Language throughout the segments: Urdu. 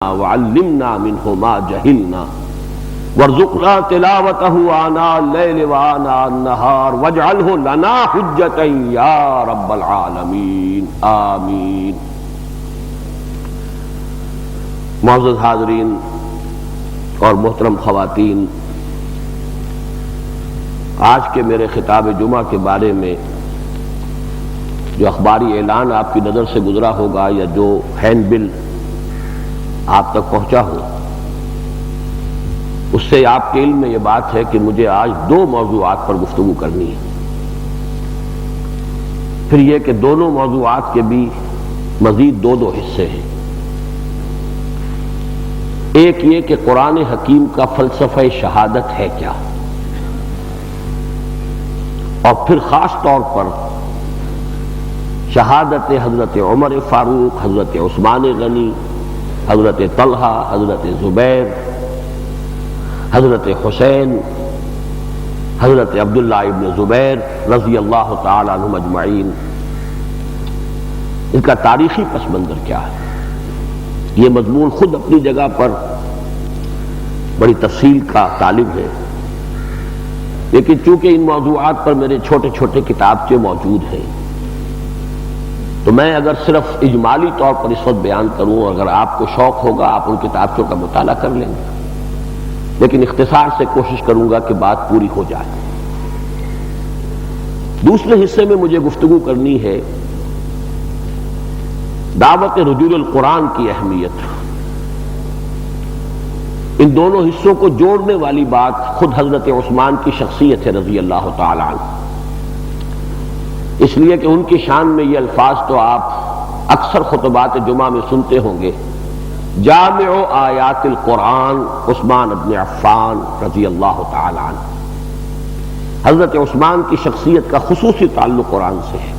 وعلمنا منه ما جهلنا وارزقنا تلاوته آناء الليل وآناء النهار واجعله لنا حجة يا رب العالمين آمین۔ معزز حاضرین اور محترم خواتین، آج کے میرے خطاب جمعہ کے بارے میں جو اخباری اعلان آپ کی نظر سے گزرا ہوگا یا جو ہینڈ بل آپ تک پہنچا ہو، اس سے آپ کے علم میں یہ بات ہے کہ مجھے آج دو موضوعات پر گفتگو کرنی ہے۔ پھر یہ کہ دونوں موضوعات کے بھی مزید دو حصے ہیں۔ ایک یہ کہ قرآن حکیم کا فلسفہ شہادت ہے کیا، اور پھر خاص طور پر شہادت حضرت عمر فاروق، حضرت عثمان غنی، حضرت طلحہ، حضرت زبیر، حضرت حسین، حضرت عبداللہ ابن زبیر رضی اللہ تعالی عنہم اجمعین، ان کا تاریخی پس منظر کیا ہے۔ یہ مضمون خود اپنی جگہ پر بڑی تفصیل کا طالب ہے، لیکن چونکہ ان موضوعات پر میرے چھوٹے چھوٹے کتابچے موجود ہیں، تو میں اگر صرف اجمالی طور پر اس وقت بیان کروں، اگر آپ کو شوق ہوگا آپ ان کتابچوں کا مطالعہ کر لیں گے، لیکن اختصار سے کوشش کروں گا کہ بات پوری ہو جائے۔ دوسرے حصے میں مجھے گفتگو کرنی ہے دعوت رجوع القرآن کی اہمیت۔ ان دونوں حصوں کو جوڑنے والی بات خود حضرت عثمان کی شخصیت ہے رضی اللہ تعالی عنہ، اس لیے کہ ان کی شان میں یہ الفاظ تو آپ اکثر خطبات جمعہ میں سنتے ہوں گے، جامع آیات القرآن عثمان بن عفان رضی اللہ تعالی عنہ۔ حضرت عثمان کی شخصیت کا خصوصی تعلق قرآن سے ہے،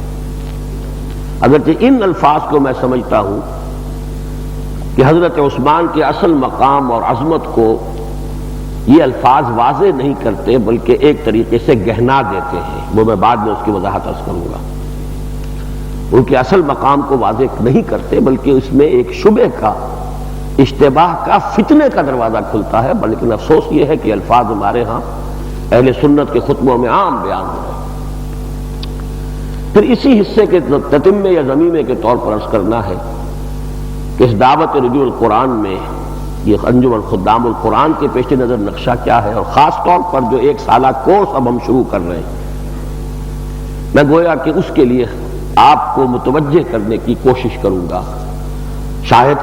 اگرچہ ان الفاظ کو میں سمجھتا ہوں کہ حضرت عثمان کے اصل مقام اور عظمت کو یہ الفاظ واضح نہیں کرتے بلکہ ایک طریقے سے گہنا دیتے ہیں، وہ میں بعد میں اس کی وضاحت عرض کروں گا۔ ان کے اصل مقام کو واضح نہیں کرتے بلکہ اس میں ایک شبہ کا، اشتباہ کا، فتنے کا دروازہ کھلتا ہے، بلکہ افسوس یہ ہے کہ الفاظ ہمارے ہاں اہل سنت کے خطبوں میں عام بیان ہو رہے ہیں۔ پھر اسی حصے کے تتمے یا ضمیمے کے طور پر عرض کرنا ہے کہ اس دعوت رجوع القرآن میں یہ انجمن خدام القرآن کے پیش نظر نقشہ کیا ہے، اور خاص طور پر جو ایک سالہ کورس اب ہم شروع کر رہے ہیں، میں گویا کہ اس کے لیے آپ کو متوجہ کرنے کی کوشش کروں گا، شاید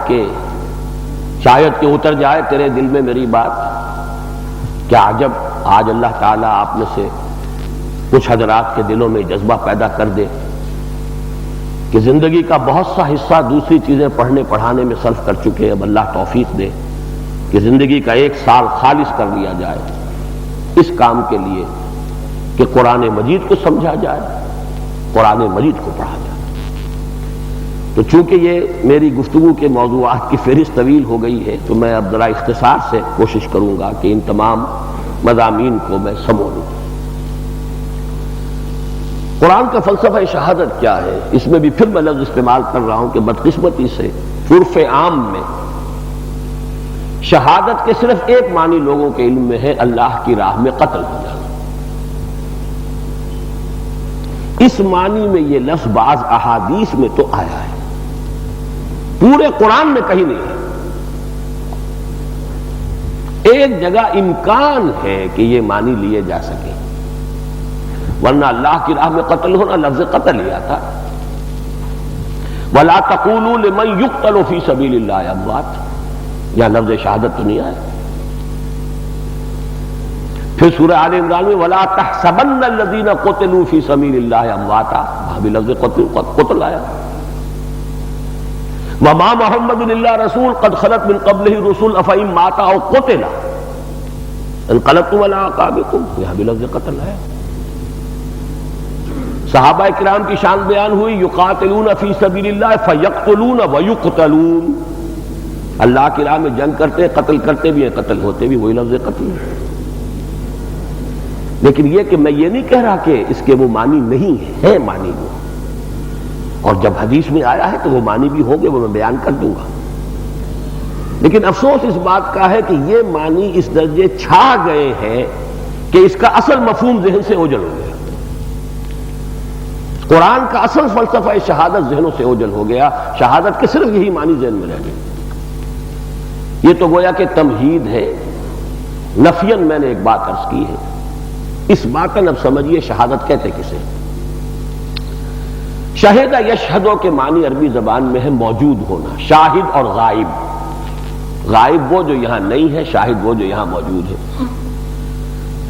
کہ اتر جائے تیرے دل میں میری بات۔ کیا عجب آج اللہ تعالیٰ آپ میں سے کچھ حضرات کے دلوں میں جذبہ پیدا کر دے کہ زندگی کا بہت سا حصہ دوسری چیزیں پڑھنے پڑھانے میں صرف کر چکے، اب اللہ توفیق دے کہ زندگی کا ایک سال خالص کر لیا جائے اس کام کے لیے کہ قرآن مجید کو سمجھا جائے، قرآن مجید کو پڑھا جائے۔ تو چونکہ یہ میری گفتگو کے موضوعات کی فہرست طویل ہو گئی ہے، تو میں اب ذرا اختصار سے کوشش کروں گا کہ ان تمام مضامین کو میں سمولوں۔ قرآن کا فلسفہ شہادت کیا ہے؟ اس میں بھی پھر میں لفظ استعمال کر رہا ہوں کہ بدقسمتی سے عرف عام میں شہادت کے صرف ایک معنی لوگوں کے علم میں ہے، اللہ کی راہ میں قتل ہو جانا۔ اس معنی میں یہ لفظ بعض احادیث میں تو آیا ہے، پورے قرآن میں کہیں نہیں ہے۔ ایک جگہ امکان ہے کہ یہ معنی لیے جا سکے، ورنہ اللہ کی راہ میں قتل ہونا لفظ قتل ہی آتا۔ وَلَا تَقُولُوا لِمَنْ يُقْتَلُ فِي سَبِيلِ اللَّهِ أَمْوَاتٌ، یہاں لفظ شہادت تو نہیں آیا۔ پھر سورہ آل عمران میں وَلَا تَحْسَبَنَّ الَّذِينَ قُتِلُوا فِي سَبِيلِ اللَّهِ أَمْوَاتًا، وہاں بھی لفظ قتل آیا۔ وَمَا مُحَمَّدٌ إِلَّا رَسُولٌ قَدْ خَلَتْ مِن قَبْلِهِ الرُّسُلُ أَفَإِن مَاتَ أَوْ قُتِلَ انقلبتم عَلَىٰ أَعْقَابِكُمْ، یہاں بھی لفظ قتل آیا۔ صحابہ کرام کی شان بیان ہوئی، یقاتلون فی سبیل اللہ فیقتلون ویقتلون، اللہ کی راہ میں جنگ کرتے ہیں، قتل کرتے بھی ہیں، قتل ہوتے بھی، وہی لفظ قتل ہے۔ لیکن یہ کہ میں یہ نہیں کہہ رہا کہ اس کے وہ معنی نہیں ہے، معنی وہ، اور جب حدیث میں آیا ہے تو وہ معنی بھی ہوں گے، وہ میں بیان کر دوں گا۔ لیکن افسوس اس بات کا ہے کہ یہ معنی اس درجے چھا گئے ہیں کہ اس کا اصل مفہوم ذہن سے اوجھل ہو گیا. قرآن کا اصل فلسفہ شہادت ذہنوں سے اوجھل ہو گیا. شہادت کے صرف یہی معنی ذہن میں رہ گئے. یہ تو گویا کہ تمہید ہے. نفین میں نے ایک بات عرض کی ہے. اس باطن اب سمجھیے شہادت کہتے کسے. شہدہ یشہدو کے معنی عربی زبان میں ہے موجود ہونا، شاہد اور غائب. غائب وہ جو یہاں نہیں ہے، شاہد وہ جو یہاں موجود ہے.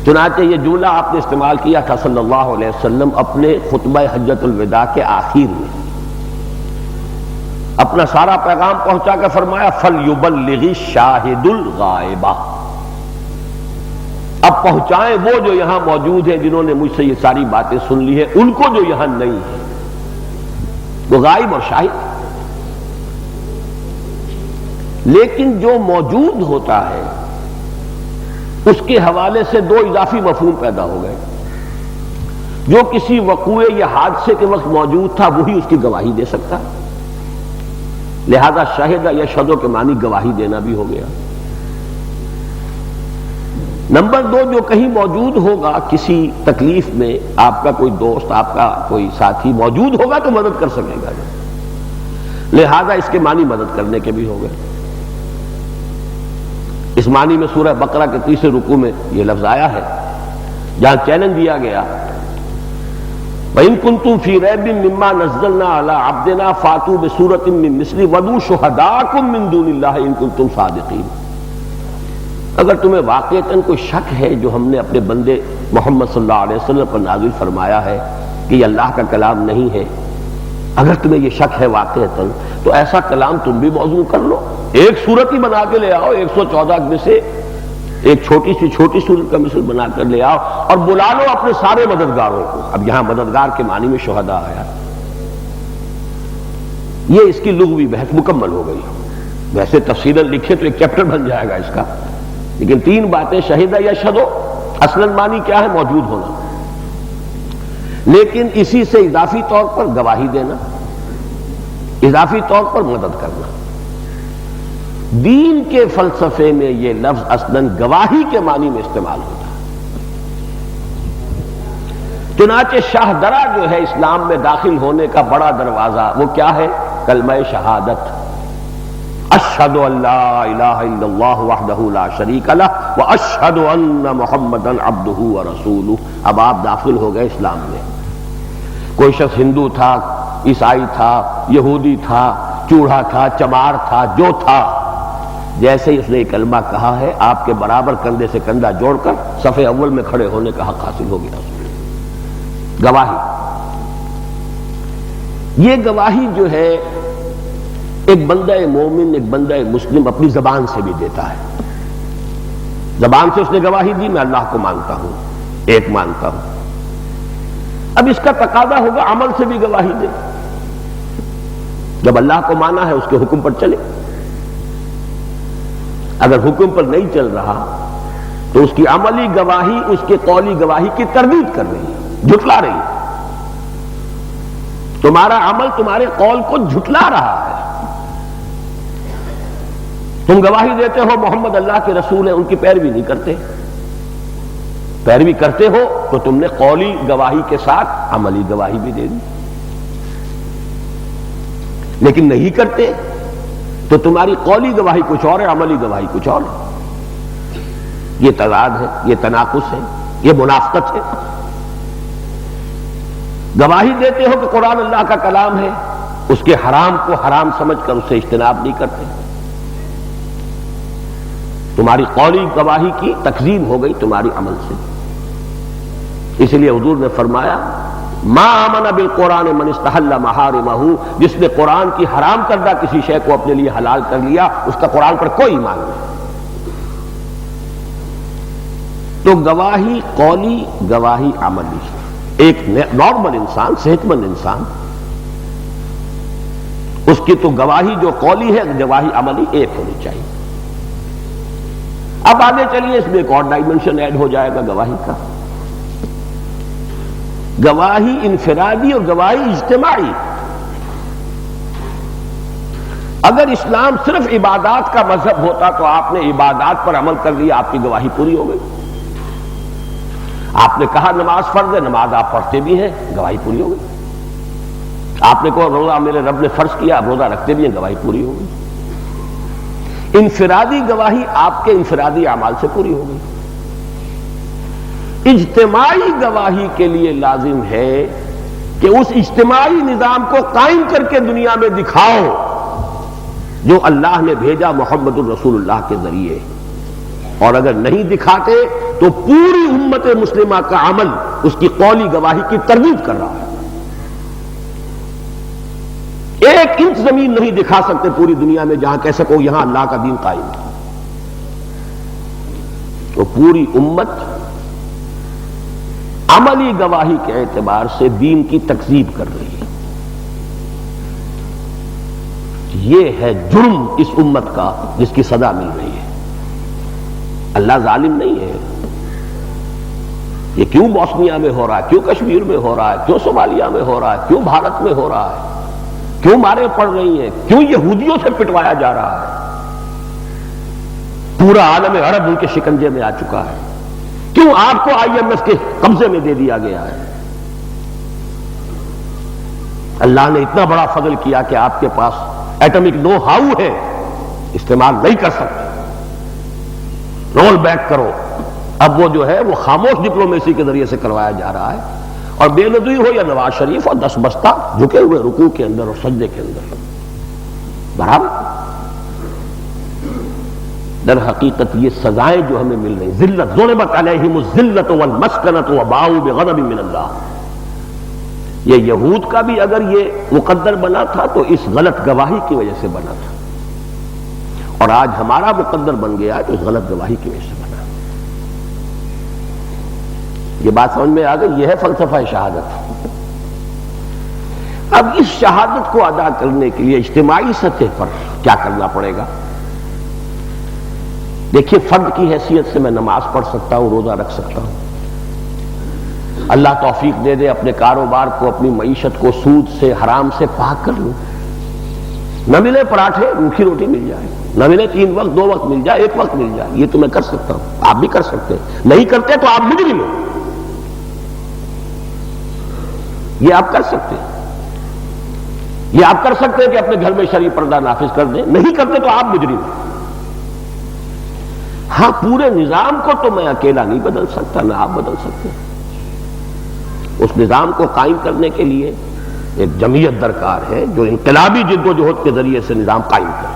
چنانچہ یہ جملہ آپ نے استعمال کیا تھا صلی اللہ علیہ وسلم اپنے خطبہ حجۃ الوداع کے آخر میں. اپنا سارا پیغام پہنچا کر فرمایا فَلْيُبَلِّغِ الشَّاهِدُ الْغَائِبَ. اب پہنچائیں وہ جو یہاں موجود ہیں جنہوں نے مجھ سے یہ ساری باتیں سن لی ہیں ان کو جو یہاں نہیں ہے. وہ غائب اور شاہد. لیکن جو موجود ہوتا ہے اس کے حوالے سے دو اضافی مفہوم پیدا ہو گئے. جو کسی وقوع یا حادثے کے وقت موجود تھا وہی اس کی گواہی دے سکتا. لہذا شاہدہ یشہدو کے معنی گواہی دینا بھی ہو گیا. نمبر دو، جو کہیں موجود ہوگا کسی تکلیف میں، آپ کا کوئی دوست، آپ کا کوئی ساتھی موجود ہوگا تو مدد کر سکے گا. لہذا اس کے معنی مدد کرنے کے بھی ہو گئے. اس معنی میں سورہ بقرہ کے تیسرے رکوع میں یہ لفظ آیا ہے جہاں چیلنج دیا گیا وَإِن كُنتُمْ فِي رَيْبٍ مِّمَّا نَزَّلْنَا عَلَىٰ عَبْدِنَا فَأْتُوا بِسُورَةٍ مِّن مِّثْلِهِ وَادْعُوا شُهَدَاءَكُم مِّن دُونِ اللَّهِ إِن كُنتُمْ صَادِقِينَ. اگر تمہیں واقعتاً کوئی شک ہے جو ہم نے اپنے بندے محمد صلی اللہ علیہ وسلم پر نازل فرمایا ہے کہ یہ اللہ کا کلام نہیں ہے، اگر تمہیں یہ شک ہے واقعتاً تو ایسا کلام تم بھی موضوع کر لو. ایک صورت ہی بنا کے لے آؤ، 114 میں سے ایک چھوٹی صورت کا مثل بنا کر لے آؤ اور بلا لو اپنے سارے مددگاروں کو. اب یہاں مددگار کے معنی میں شہداء آیا. یہ اس کی لغوی بحث مکمل ہو گئی. ویسے تفصیلاً لکھے تو ایک چیپٹر بن جائے گا اس کا، لیکن تین باتیں شہدہ یشہدو اصلاً معنی کیا ہے؟ موجود ہونا. لیکن اسی سے اضافی طور پر گواہی دینا، اضافی طور پر مدد کرنا. دین کے فلسفے میں یہ لفظ اصلاً گواہی کے معنی میں استعمال ہوتا ہے. چنانچہ شاہدرہ جو ہے اسلام میں داخل ہونے کا بڑا دروازہ وہ کیا ہے؟ کلمہ شہادت. اشہد ان لا الہ الا اللہ وحدہ لا شریک لہ واشہد ان محمدا عبدہ ورسولہ. اب آپ داخل ہو گئے اسلام میں. کوئی شخص ہندو تھا، عیسائی تھا، یہودی تھا، چوڑا تھا، چمار تھا، جو تھا، جیسے ہی اس نے کلمہ کہا ہے آپ کے برابر کندھے سے کندھا جوڑ کر صف اول میں کھڑے ہونے کا حق حاصل ہو گیا. گواہی، یہ گواہی جو ہے ایک بندہ مومن، ایک بندہ مسلم اپنی زبان سے بھی دیتا ہے. زبان سے اس نے گواہی دی میں اللہ کو مانتا ہوں، ایک مانتا ہوں. اب اس کا تقاضا ہوگا عمل سے بھی گواہی دے. جب اللہ کو مانا ہے اس کے حکم پر چلے. اگر حکم پر نہیں چل رہا تو اس کی عملی گواہی اس کے قولی گواہی کی تردید کر رہی ہے، جھٹلا رہی ہے. تمہارا عمل تمہارے قول کو جھٹلا رہا ہے. تم گواہی دیتے ہو محمد اللہ کے رسول ہیں، ان کی پیروی نہیں کرتے. پیروی کرتے ہو تو تم نے قولی گواہی کے ساتھ عملی گواہی بھی دے دی. لیکن نہیں کرتے تو تمہاری قولی گواہی کچھ اور ہے، عملی گواہی کچھ اور ہے. یہ تضاد ہے، یہ تناقض ہے، یہ منافقت ہے. گواہی دیتے ہو کہ قرآن اللہ کا کلام ہے، اس کے حرام کو حرام سمجھ کر اسے اجتناب نہیں کرتے. تمہاری قولی گواہی کی تکذیب ہو گئی تمہاری عمل سے. اس لیے حضور نے فرمایا ما آمن بالقرآن من استحل محارمہ، جس نے قرآن کی حرام کردہ کسی شے کو اپنے لیے حلال کر لیا اس کا قرآن پر کوئی ایمان نہیں. تو گواہی قولی، گواہی عملی. ایک نارمل انسان، صحت مند انسان، اس کی تو گواہی جو قولی ہے، گواہی عملی ایک ہونی چاہیے. اب آگے چلیے، اس میں ایک اور ڈائمنشن ایڈ ہو جائے گا گواہی کا. گواہی انفرادی اور گواہی اجتماعی. اگر اسلام صرف عبادات کا مذہب ہوتا تو آپ نے عبادات پر عمل کر لیا، آپ کی گواہی پوری ہو گئی۔ آپ نے کہا نماز فرض ہے، نماز آپ پڑھتے بھی ہیں، گواہی پوری ہو گئی۔ آپ نے کہا روزہ میرے رب نے فرض کیا، آپ روزہ رکھتے بھی ہیں، گواہی پوری ہو گئی۔ انفرادی گواہی آپ کے انفرادی اعمال سے پوری ہو گئی۔ اجتماعی گواہی کے لیے لازم ہے کہ اس اجتماعی نظام کو قائم کر کے دنیا میں دکھاؤ جو اللہ نے بھیجا محمد الرسول اللہ کے ذریعے، اور اگر نہیں دکھاتے تو پوری امت مسلمہ کا عمل اس کی قولی گواہی کی تردید کر رہا ہے۔ ایک انچ زمین نہیں دکھا سکتے پوری دنیا میں جہاں کہہ سکو یہاں اللہ کا دین قائم ہے، تو پوری امت عملی گواہی کے اعتبار سے دین کی تکذیب کر رہی ہے۔ یہ ہے جرم اس امت کا جس کی سزا مل رہی ہے۔ اللہ ظالم نہیں ہے۔ یہ کیوں بوسنیا میں ہو رہا ہے، کیوں کشمیر میں ہو رہا ہے، کیوں صومالیہ میں ہو رہا ہے، کیوں بھارت میں ہو رہا ہے، کیوں مارے پڑ رہی ہیں، کیوں یہودیوں سے پٹوایا جا رہا ہے، پورا عالم عرب ان کے شکنجے میں آ چکا ہے، کیوں آپ کو IMF کے قبضے میں دے دیا گیا ہے۔ اللہ نے اتنا بڑا فضل کیا کہ آپ کے پاس ایٹمک نو ہاؤ ہے، استعمال نہیں کر سکتے، رول بیک کرو۔ اب وہ جو ہے وہ خاموش ڈپلومیسی کے ذریعے سے کروایا جا رہا ہے، اور بے نظیر ہو یا نواز شریف اور 10 بستہ جھکے ہوئے رکوع کے اندر اور سجدے کے اندر برابر۔ در حقیقت یہ سزائیں جو ہمیں مل رہی، ذلت ضربت علیہم الذلۃ والمسکنۃ وباؤوا بغضب من اللہ، یہ یہود کا بھی اگر یہ مقدر بنا تھا تو اس غلط گواہی کی وجہ سے بنا تھا، اور آج ہمارا مقدر بن گیا تو اس غلط گواہی کی وجہ سے بنا۔ یہ بات سمجھ میں آ گئی؟ یہ ہے فلسفہ شہادت۔ اب اس شہادت کو ادا کرنے کے لیے اجتماعی سطح پر کیا کرنا پڑے گا؟ دیکھیے، فرد کی حیثیت سے میں نماز پڑھ سکتا ہوں، روزہ رکھ سکتا ہوں، اللہ توفیق دے دے اپنے کاروبار کو، اپنی معیشت کو سود سے حرام سے پاک کر لوں، نہ ملے پراٹھے روکھی روٹی مل جائے، نہ ملے 3 وقت 2 وقت مل جائے، 1 وقت مل جائے، یہ تو میں کر سکتا ہوں، آپ بھی کر سکتے ہیں۔ نہیں کرتے تو آپ مجرم ہیں، یہ آپ کر سکتے ہیں، یہ آپ کر سکتے ہیں کہ اپنے گھر میں شرعی پردہ نافذ کر دیں، نہیں کرتے تو آپ مجرم ہیں۔ ہاں، پورے نظام کو تو میں اکیلا نہیں بدل سکتا، نہ آپ بدل سکتے۔ اس نظام کو قائم کرنے کے لیے ایک جمعیت درکار ہے جو انقلابی جد و جہد کے ذریعے سے نظام قائم کرے۔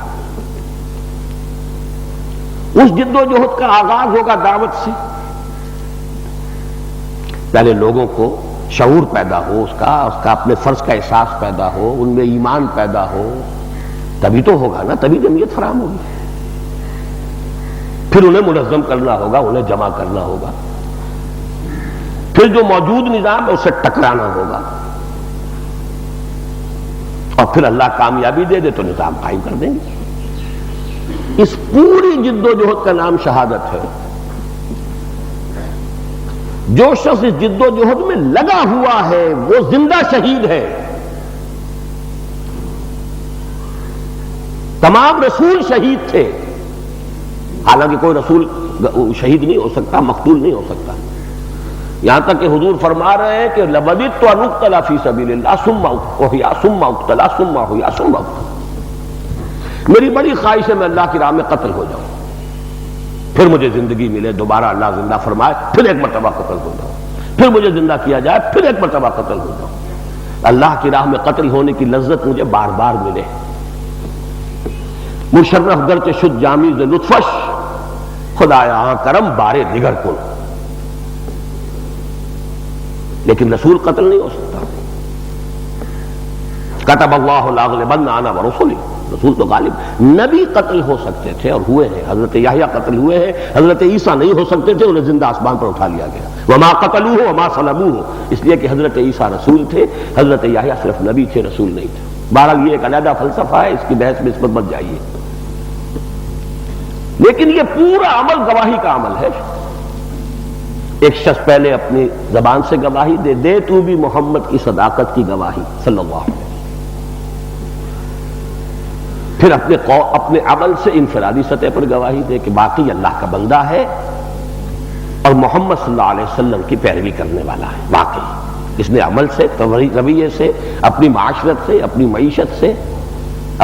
اس جد و جہد کا آغاز ہوگا دعوت سے۔ پہلے لوگوں کو شعور پیدا ہو، اس کا اپنے فرض کا احساس پیدا ہو، ان میں ایمان پیدا ہو، تبھی تو ہوگا نا، تبھی جمعیت فراہم ہوگی۔ پھر انہیں منظم کرنا ہوگا، انہیں جمع کرنا ہوگا، پھر جو موجود نظام ہے اس سے ٹکرانا ہوگا، اور پھر اللہ کامیابی دے دے تو نظام قائم کر دیں گے۔ اس پوری جد و جہد کا نام شہادت ہے۔ جو شخص اس جد و جہد میں لگا ہوا ہے وہ زندہ شہید ہے۔ تمام رسول شہید تھے، حالانکہ کوئی رسول شہید نہیں ہو سکتا، مقتول نہیں ہو سکتا، یہاں تک کہ حضور فرما رہے ہیں کہ لَبَدِدْتُ أَنْ أُقْتَلَ فِي سَبِيلِ اللَّهِ ثُمَّ أُحْيَا ثُمَّ أُقْتَلَ ثُمَّ أُحْيَا ثُمَّ أُقْتَلَ۔ میری بڑی خواہش ہے میں اللہ کی راہ میں قتل ہو جاؤں، پھر مجھے زندگی ملے، دوبارہ اللہ زندہ فرمائے، پھر ایک مرتبہ قتل ہو جاؤں، پھر مجھے زندہ کیا جائے، پھر ایک مرتبہ قتل ہو جاؤں۔ اللہ کی راہ میں قتل ہونے کی لذت مجھے بار بار ملے۔ مشرف گرچہ شد جامی ز لطفش، خدایا کرم بارے دیگر کن۔ لیکن رسول قتل نہیں ہو سکتا۔ کتب اللہ لاغلبن انا ورسلی، رسول تو غالب۔ نبی قتل ہو سکتے تھے اور ہوئے ہیں، حضرت یحییٰ قتل ہوئے ہیں، حضرت عیسیٰ نہیں ہو سکتے تھے، انہیں زندہ آسمان پر اٹھا لیا گیا۔ وما قتلوہ وما صلبوہ، اس لیے کہ حضرت عیسیٰ رسول تھے، حضرت یحییٰ صرف نبی تھے، رسول نہیں تھے۔ بہرحال یہ ایک علیحدہ فلسفہ ہے، اس کی بحث میں اس پر مت جائیے، لیکن یہ پورا عمل گواہی کا عمل ہے۔ ایک شخص پہلے اپنی زبان سے گواہی دے تو بھی محمد کی صداقت کی گواہی صلی اللہ علیہ وسلم، پھر اپنے عمل سے انفرادی سطح پر گواہی دے کہ باقی اللہ کا بندہ ہے اور محمد صلی اللہ علیہ وسلم کی پیروی کرنے والا ہے. واقعی اس نے عمل سے، رویے سے، اپنی معاشرت سے، اپنی معیشت سے،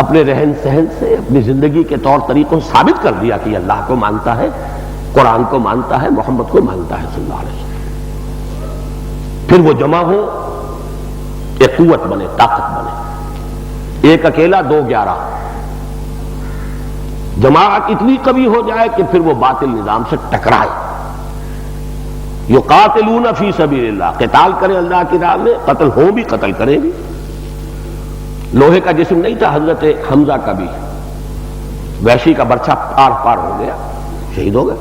اپنے رہن سہن سے، اپنی زندگی کے طور طریقوں سے ثابت کر دیا کہ یہ اللہ کو مانتا ہے، قرآن کو مانتا ہے، محمد کو مانتا ہے صلی اللہ علیہ وسلم. پھر وہ جمع ہو، ایک قوت بنے، طاقت بنے. ایک اکیلا، دو 11. جماعت اتنی قوی ہو جائے کہ پھر وہ باطل نظام سے ٹکرائے. یقاتلون فی سبیل اللہ، قتال کریں اللہ کی راہ میں، قتل ہوں بھی، قتل کریں بھی. لوہے کا جسم نہیں تھا حضرت حمزہ کا بھی، وحشی کا برچھا پار پار ہو گیا، شہید ہو گئے.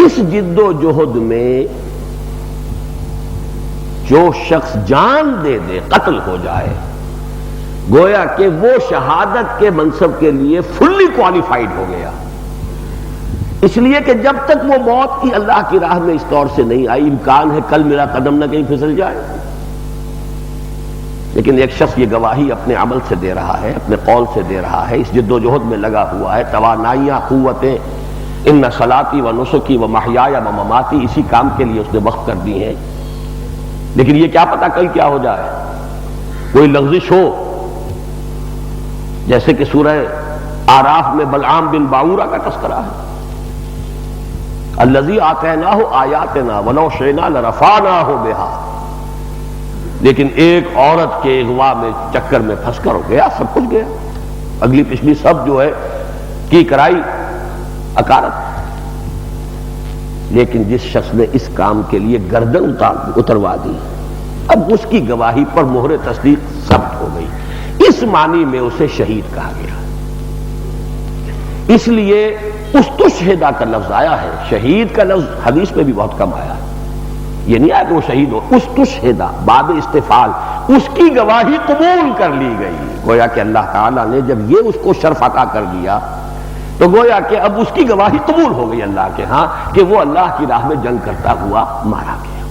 اس جد و جہد میں جو شخص جان دے دے، قتل ہو جائے، گویا کہ وہ شہادت کے منصب کے لیے فلی کوالیفائیڈ ہو گیا. اس لیے کہ جب تک وہ موت کی اللہ کی راہ میں اس طور سے نہیں آئی، امکان ہے کل میرا قدم نہ کہیں پھسل جائے. لیکن ایک شخص یہ گواہی اپنے عمل سے دے رہا ہے، اپنے قول سے دے رہا ہے، اس جد و جہد میں لگا ہوا ہے، توانائیاں، قوتیں، ان صلاتی و نسکی و محیایا و مماتی، اسی کام کے لیے اس نے وقف کر دی ہیں. لیکن یہ کیا پتا کل کیا ہو جائے، کوئی لغزش ہو، جیسے کہ سورہ آراف میں بلعام بن باورہ کا تذکرہ ہے. الذی آتیناہ آیاتنا ولو شئنا لرفعناہ بہا. لیکن ایک عورت کے اغوا میں، چکر میں پھنس کر ہو گیا، سب کچھ گیا، اگلی پچھلی سب جو ہے کی کرائی اکارت. لیکن جس شخص نے اس کام کے لیے گردن اتروا دی، اب اس کی گواہی پر مہر تصدیق ثبت ہو گئی. اس معنی میں اسے شہید کہا گیا. اس لیے استشہدہ کا لفظ آیا ہے، شہید کا لفظ حدیث میں بھی بہت کم آیا ہے. یہ نہیں آیا کہ وہ شہید ہو، استشہدہ باب استفعال، اس کی گواہی قبول کر لی گئی. گویا کہ اللہ تعالیٰ نے جب یہ اس کو شرف عطا کر دیا تو گویا کہ اب اس کی گواہی قبول ہو گئی اللہ کے ہاں کہ وہ اللہ کی راہ میں جنگ کرتا ہوا مارا گیا.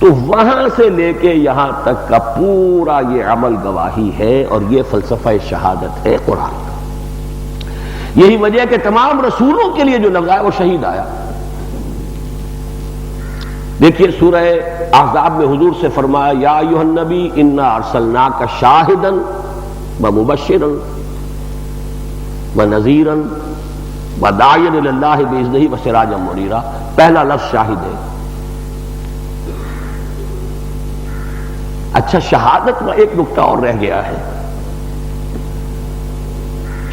تو وہاں سے لے کے یہاں تک کا پورا یہ عمل گواہی ہے، اور یہ فلسفہ شہادت ہے قرآن کا. یہی وجہ ہے کہ تمام رسولوں کے لیے جو لفظ آیا وہ شہید آیا. دیکھیے سورہ احزاب میں حضور سے فرمایا یا ایھا النبی انا ارسلناک شاہدا ومبشرا ونذیرا وداعیا الی اللہ باذنہ وسراجا منیرا. پہلا لفظ شاہد ہے. اچھا، شہادت میں ایک نقطہ اور رہ گیا ہے.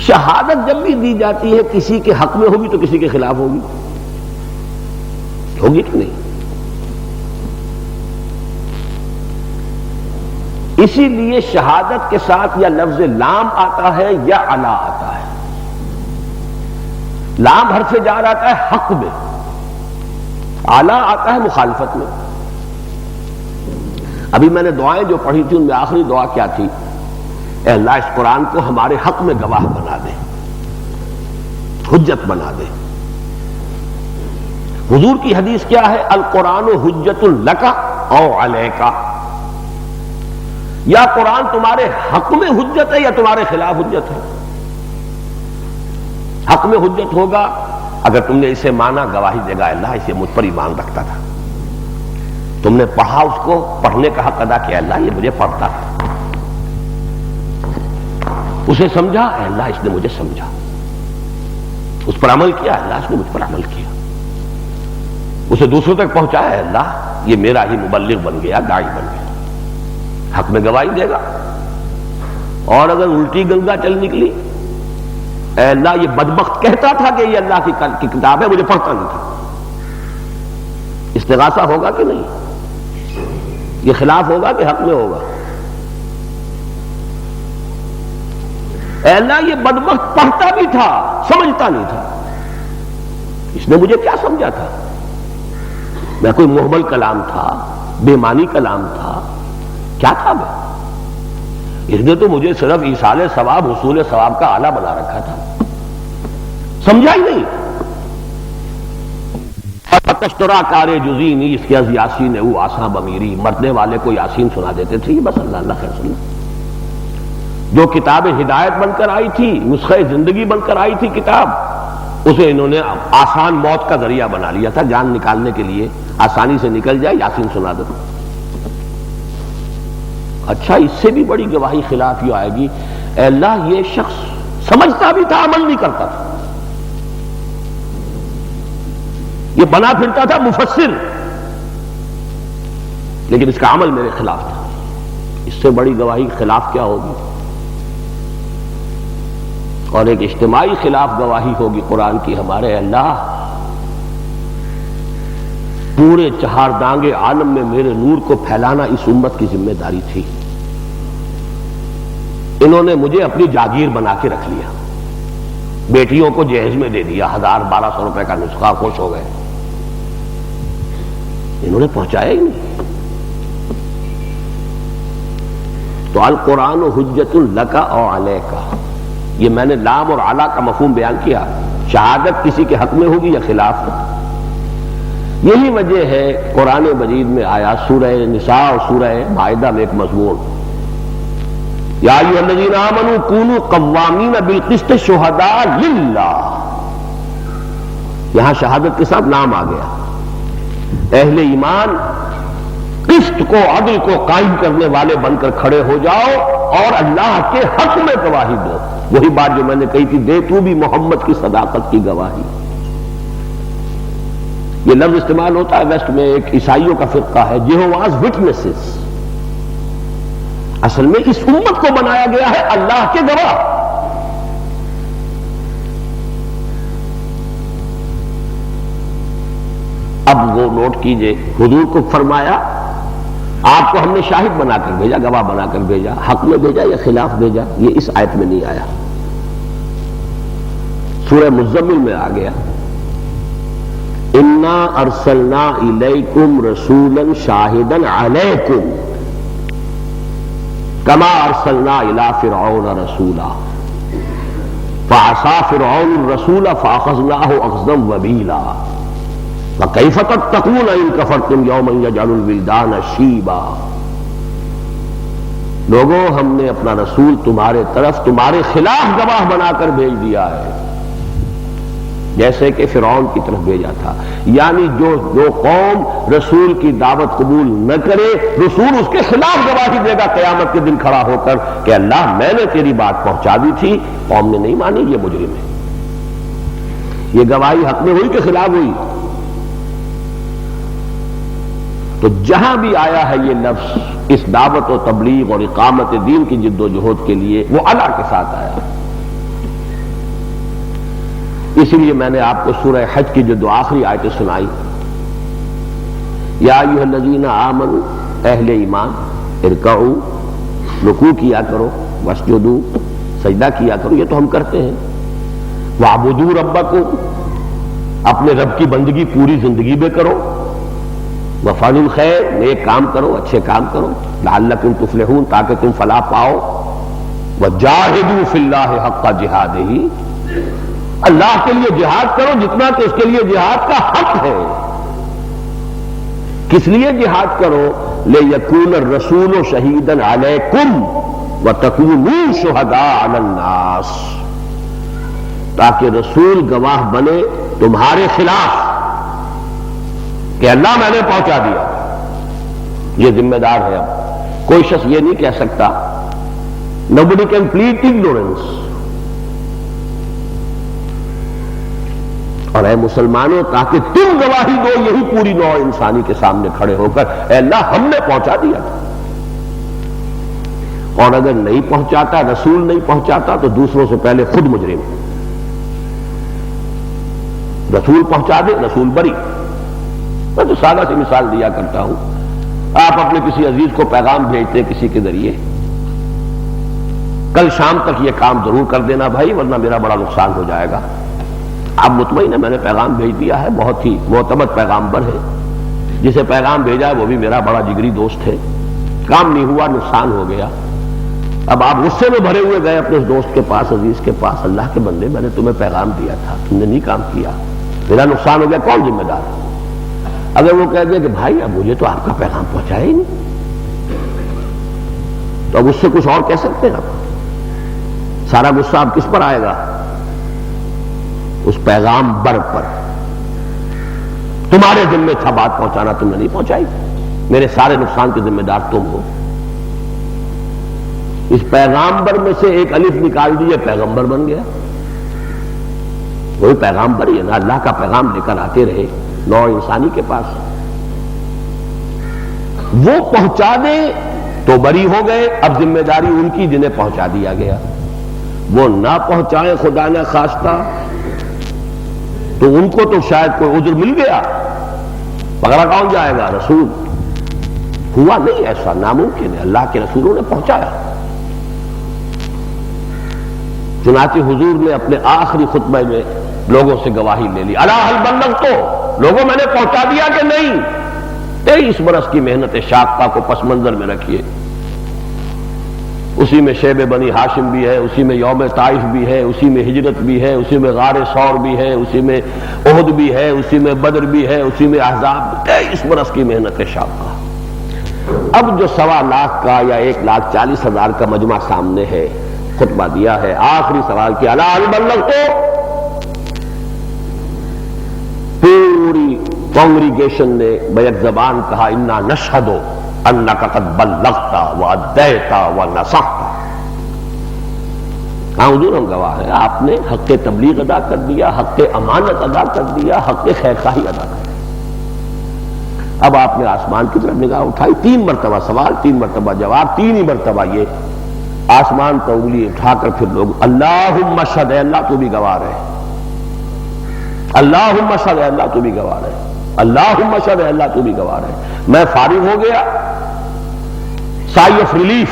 شہادت جب بھی دی جاتی ہے کسی کے حق میں ہوگی تو کسی کے خلاف ہوگی، ہوگی کہ نہیں؟ اسی لیے شہادت کے ساتھ یا لفظ لام آتا ہے یا علا آتا ہے. لام حرف جار آتا ہے حق میں، علا آتا ہے مخالفت میں. ابھی میں نے دعائیں جو پڑھی تھی ان میں آخری دعا کیا تھی؟ اے اللہ اس قرآن کو ہمارے حق میں گواہ بنا دے، حجت بنا دے. حضور کی حدیث کیا ہے؟ القرآن حجت لک او علیک. یا قرآن تمہارے حق میں حجت ہے یا تمہارے خلاف حجت ہے. حق میں حجت ہوگا اگر تم نے اسے مانا، گواہی دے گا اللہ اسے مجھ پر ایمان رکھتا تھا. تم نے پڑھا، اس کو پڑھنے کا حق ادا کیا، اللہ یہ مجھے پڑھتا تھا. اسے سمجھا، اے اللہ اس نے مجھے سمجھا. اس پر عمل کیا، اللہ اس نے مجھ پر عمل کیا. اسے دوسروں تک پہنچایا، اے اللہ یہ میرا ہی مبلغ بن گیا، داعی بن گیا. حق میں گواہی دے گا. اور اگر الٹی گنگا چل نکلی، اے اللہ یہ بدبخت کہتا تھا کہ یہ اللہ کی کتاب ہے، مجھے پڑھتا نہیں تھا. استغاثہ ہوگا کہ نہیں؟ یہ خلاف ہوگا کہ حق میں ہوگا؟ اے اللہ یہ بدبخت پڑھتا بھی تھا، سمجھتا نہیں تھا، اس نے مجھے کیا سمجھا تھا؟ میں کوئی محمل کلام تھا، بے معنی کلام تھا، کیا تھا میں؟ اس نے تو مجھے صرف ایصال ثواب، حصول ثواب کا آلہ بنا رکھا تھا، سمجھا ہی نہیں. تشترا کارے جزی نیس کے از یاسین او آساں بمیری. مرنے والے کو یاسین سنا دیتے تھے، یہ بس اللہ اللہ خیر سنا. جو کتاب ہدایت بن کر آئی تھی، نسخہ زندگی بن کر آئی تھی کتاب، اسے انہوں نے آسان موت کا ذریعہ بنا لیا تھا، جان نکالنے کے لیے آسانی سے نکل جائے، یاسین سنا دو۔ اچھا، اس سے بھی بڑی گواہی خلاف یہ آئے گی، اے اللہ یہ شخص سمجھتا بھی تھا، عمل نہیں کرتا تھا، یہ بنا پھرتا تھا مفسر، لیکن اس کا عمل میرے خلاف تھا۔ اس سے بڑی گواہی خلاف کیا ہوگی؟ اور ایک اجتماعی خلاف گواہی ہوگی قرآن کی، ہمارے اللہ پورے چہار دانگے عالم میں میرے نور کو پھیلانا اس امت کی ذمہ داری تھی، انہوں نے مجھے اپنی جاگیر بنا کے رکھ لیا، بیٹیوں کو جہیز میں دے دیا، 1000-1200 روپے کا نسخہ، خوش ہو گئے، انہوں نے پہنچایا ہی نہیں۔ تو القرآن حجت لک او علیک، یہ میں نے لام اور علا کا مفہوم بیان کیا، شہادت کسی کے حق میں ہوگی یا خلاف میں۔ یہی وجہ ہے قرآن مجید میں آیا سورہ نساء اور سورہ مائدہ میں ایک مضمون، یا ایھا الذین آمنوا کونوا قوامین بالقسط شہداء للہ، یہاں شہادت کے ساتھ نام آ گیا، اہل ایمان قسط کو، عدل کو قائم کرنے والے بن کر کھڑے ہو جاؤ اور اللہ کے حق میں گواہی دو۔ وہی بات جو میں نے کہی تھی، دے تو بھی محمد کی صداقت کی گواہی۔ یہ لفظ استعمال ہوتا ہے ویسٹ میں، ایک عیسائیوں کا فرقہ ہے جیہوواز وٹنسز، اصل میں اس امت کو بنایا گیا ہے اللہ کے گواہ۔ اب وہ نوٹ کیجئے، حضور کو فرمایا آپ کو ہم نے شاہد بنا کر بھیجا، گواہ بنا کر بھیجا، حق میں بھیجا یا خلاف بھیجا؟ یہ اس آیت میں نہیں آیا، سورہ مزمل میں آ گیا، انا ارسلنا الیکم رسولا شاہدا علیکم کما ارسلنا الی فرعون رسولا فعصى فرعون الرسول فاخذناه اخذا وبیلا وَكَيْفَ تَتَّقُونَ إِن كَفَرْتُمْ يَوْمًا يَجْعَلُ الْوِلْدَانَ شِيبًا۔ لوگوں، ہم نے اپنا رسول تمہارے طرف تمہارے خلاف گواہ بنا کر بھیج دیا ہے، جیسے کہ فرعون کی طرف بھیجا تھا۔ یعنی جو قوم رسول کی دعوت قبول نہ کرے، رسول اس کے خلاف گواہی دے گا قیامت کے دن کھڑا ہو کر کہ اللہ میں نے تیری بات پہنچا دی تھی، قوم نے نہیں مانی، یہ مجرم ہے۔ یہ گواہی حق میں ہوئی کہ خلاف ہوئی؟ تو جہاں بھی آیا ہے یہ لفظ اس دعوت و تبلیغ اور اقامت دین کی جد و جہد کے لیے، وہ اللہ کے ساتھ آیا۔ اسی لیے میں نے آپ کو سورہ حج کی جو دو آخری آیتیں سنائی، یا ایھا الذین آمنوا، اہل ایمان، ارکعوا، رکوع کیا کرو، واسجدوا، سجدہ کیا کرو، یہ تو ہم کرتے ہیں، واعبدوا ربکم، اپنے رب کی بندگی پوری زندگی میں کرو، وفعلوا الخیر، نیک کام کرو، اچھے کام کرو، لعلکم تفلحون، تاکہ تم فلاح پاؤ، وجاہدوا فی اللہ حق جہادہ، اللہ کے لیے جہاد کرو جتنا کہ اس کے لیے جہاد کا حق ہے۔ کس لیے جہاد کرو؟ لیکون الرسول شہیدا علیکم وتکونوا شہداء علی الناس، تاکہ رسول گواہ بنے تمہارے خلاف کہ اللہ میں نے پہنچا دیا، یہ ذمہ دار ہے۔ اب کوئی شخص یہ نہیں کہہ سکتا، nobody can plead ignorance۔ اور اے مسلمانوں، تاکہ تم گواہی دو، یہی پوری نوع انسانی کے سامنے کھڑے ہو کر، اے اللہ ہم نے پہنچا دیا تھا۔ اور اگر نہیں پہنچاتا، رسول نہیں پہنچاتا، تو دوسروں سے پہلے خود مجرم، رسول پہنچا دے، رسول بری۔ میں تو سادہ سی مثال دیا کرتا ہوں، آپ اپنے کسی عزیز کو پیغام بھیجتے کسی کے ذریعے، کل شام تک یہ کام ضرور کر دینا بھائی ورنہ میرا بڑا نقصان ہو جائے گا۔ آپ مطمئن ہے میں نے پیغام بھیج دیا ہے، بہت ہی معتمد پیغامبر ہے، جسے پیغام بھیجا ہے وہ بھی میرا بڑا جگری دوست ہے، کام نہیں ہوا، نقصان ہو گیا۔ اب آپ غصے میں بھرے ہوئے گئے اپنے اس دوست کے پاس، عزیز کے پاس، اللہ کے بندے میں نے تمہیں پیغام دیا تھا، تم نے نہیں کام کیا، میرا نقصان ہو گیا، کون ذمہ دار ہے؟ اگر وہ کہہ دے کہ بھائی اب مجھے تو آپ کا پیغام پہنچایا ہی نہیں، تو اب اس سے کچھ اور کہہ سکتے ہیں آپ؟ سارا غصہ اب کس پر آئے گا؟ اس پیغام بر پر. تمہارے ذمہ تھا بات پہنچانا، تم نے نہیں پہنچائی، میرے سارے نقصان کے ذمہ دار تم ہو. اس پیغامبر میں سے ایک الف نکال دیے، پیغمبر بن گیا. وہی پیغامبر ہی ہے نا، اللہ کا پیغام لے کر آتے رہے نوع انسانی کے پاس. وہ پہنچا دے تو بری ہو گئے، اب ذمہ داری ان کی جنہیں پہنچا دیا گیا. وہ نہ پہنچائیں خدا نہ خواستہ تو ان کو تو شاید کوئی عذر مل گیا، پکڑا کون جائے گا؟ رسول. ہوا نہیں ایسا، ناممکن ہے. اللہ کے رسولوں نے پہنچایا. چنانچہ حضور نے اپنے آخری خطبے میں لوگوں سے گواہی لے لی، الا هل بلغت، لوگوں میں نے پہنچا دیا کہ نہیں؟ 23 برس کی محنت شاقہ کو پس منظر میں رکھیے. اسی میں شیب بنی ہاشم بھی ہے، اسی میں یوم طائف بھی ہے، اسی میں ہجرت بھی ہے، اسی میں غار ثور بھی ہے، اسی میں احد بھی ہے، اسی میں بدر بھی ہے، اسی میں احزاب. 23 برس کی محنت شاقہ. اب جو 1.25 لاکھ کا یا 1,40,000 کا مجمع سامنے ہے، خطبہ دیا ہے، آخری سوال کیا، الا هل بلغت. پوری کانگریگیشن نے بیک زبان کہا، انا نشہد انک قد بلغت وادیت ونصحت. ہاں حضور ہم گواہ ہیں، آپ نے حق تبلیغ ادا کر دیا، حق امانت ادا کر دیا، حق خیرخواہی ادا کر دیا. اب آپ نے آسمان کی طرف نگاہ اٹھائی، 3 مرتبہ سوال، 3 مرتبہ جواب، 3 ہی مرتبہ یہ آسمان پر انگلی اٹھا کر پھر لوگ اللہم اشہد، اے اللہ تو بھی گواہ رہے، اللہم اشہد، اے اللہ تو بھی گواہ رہے، اللہم اشہد، اے اللہ تو بھی گواہ رہے. میں فارغ ہو گیا، سائی آف ریلیف،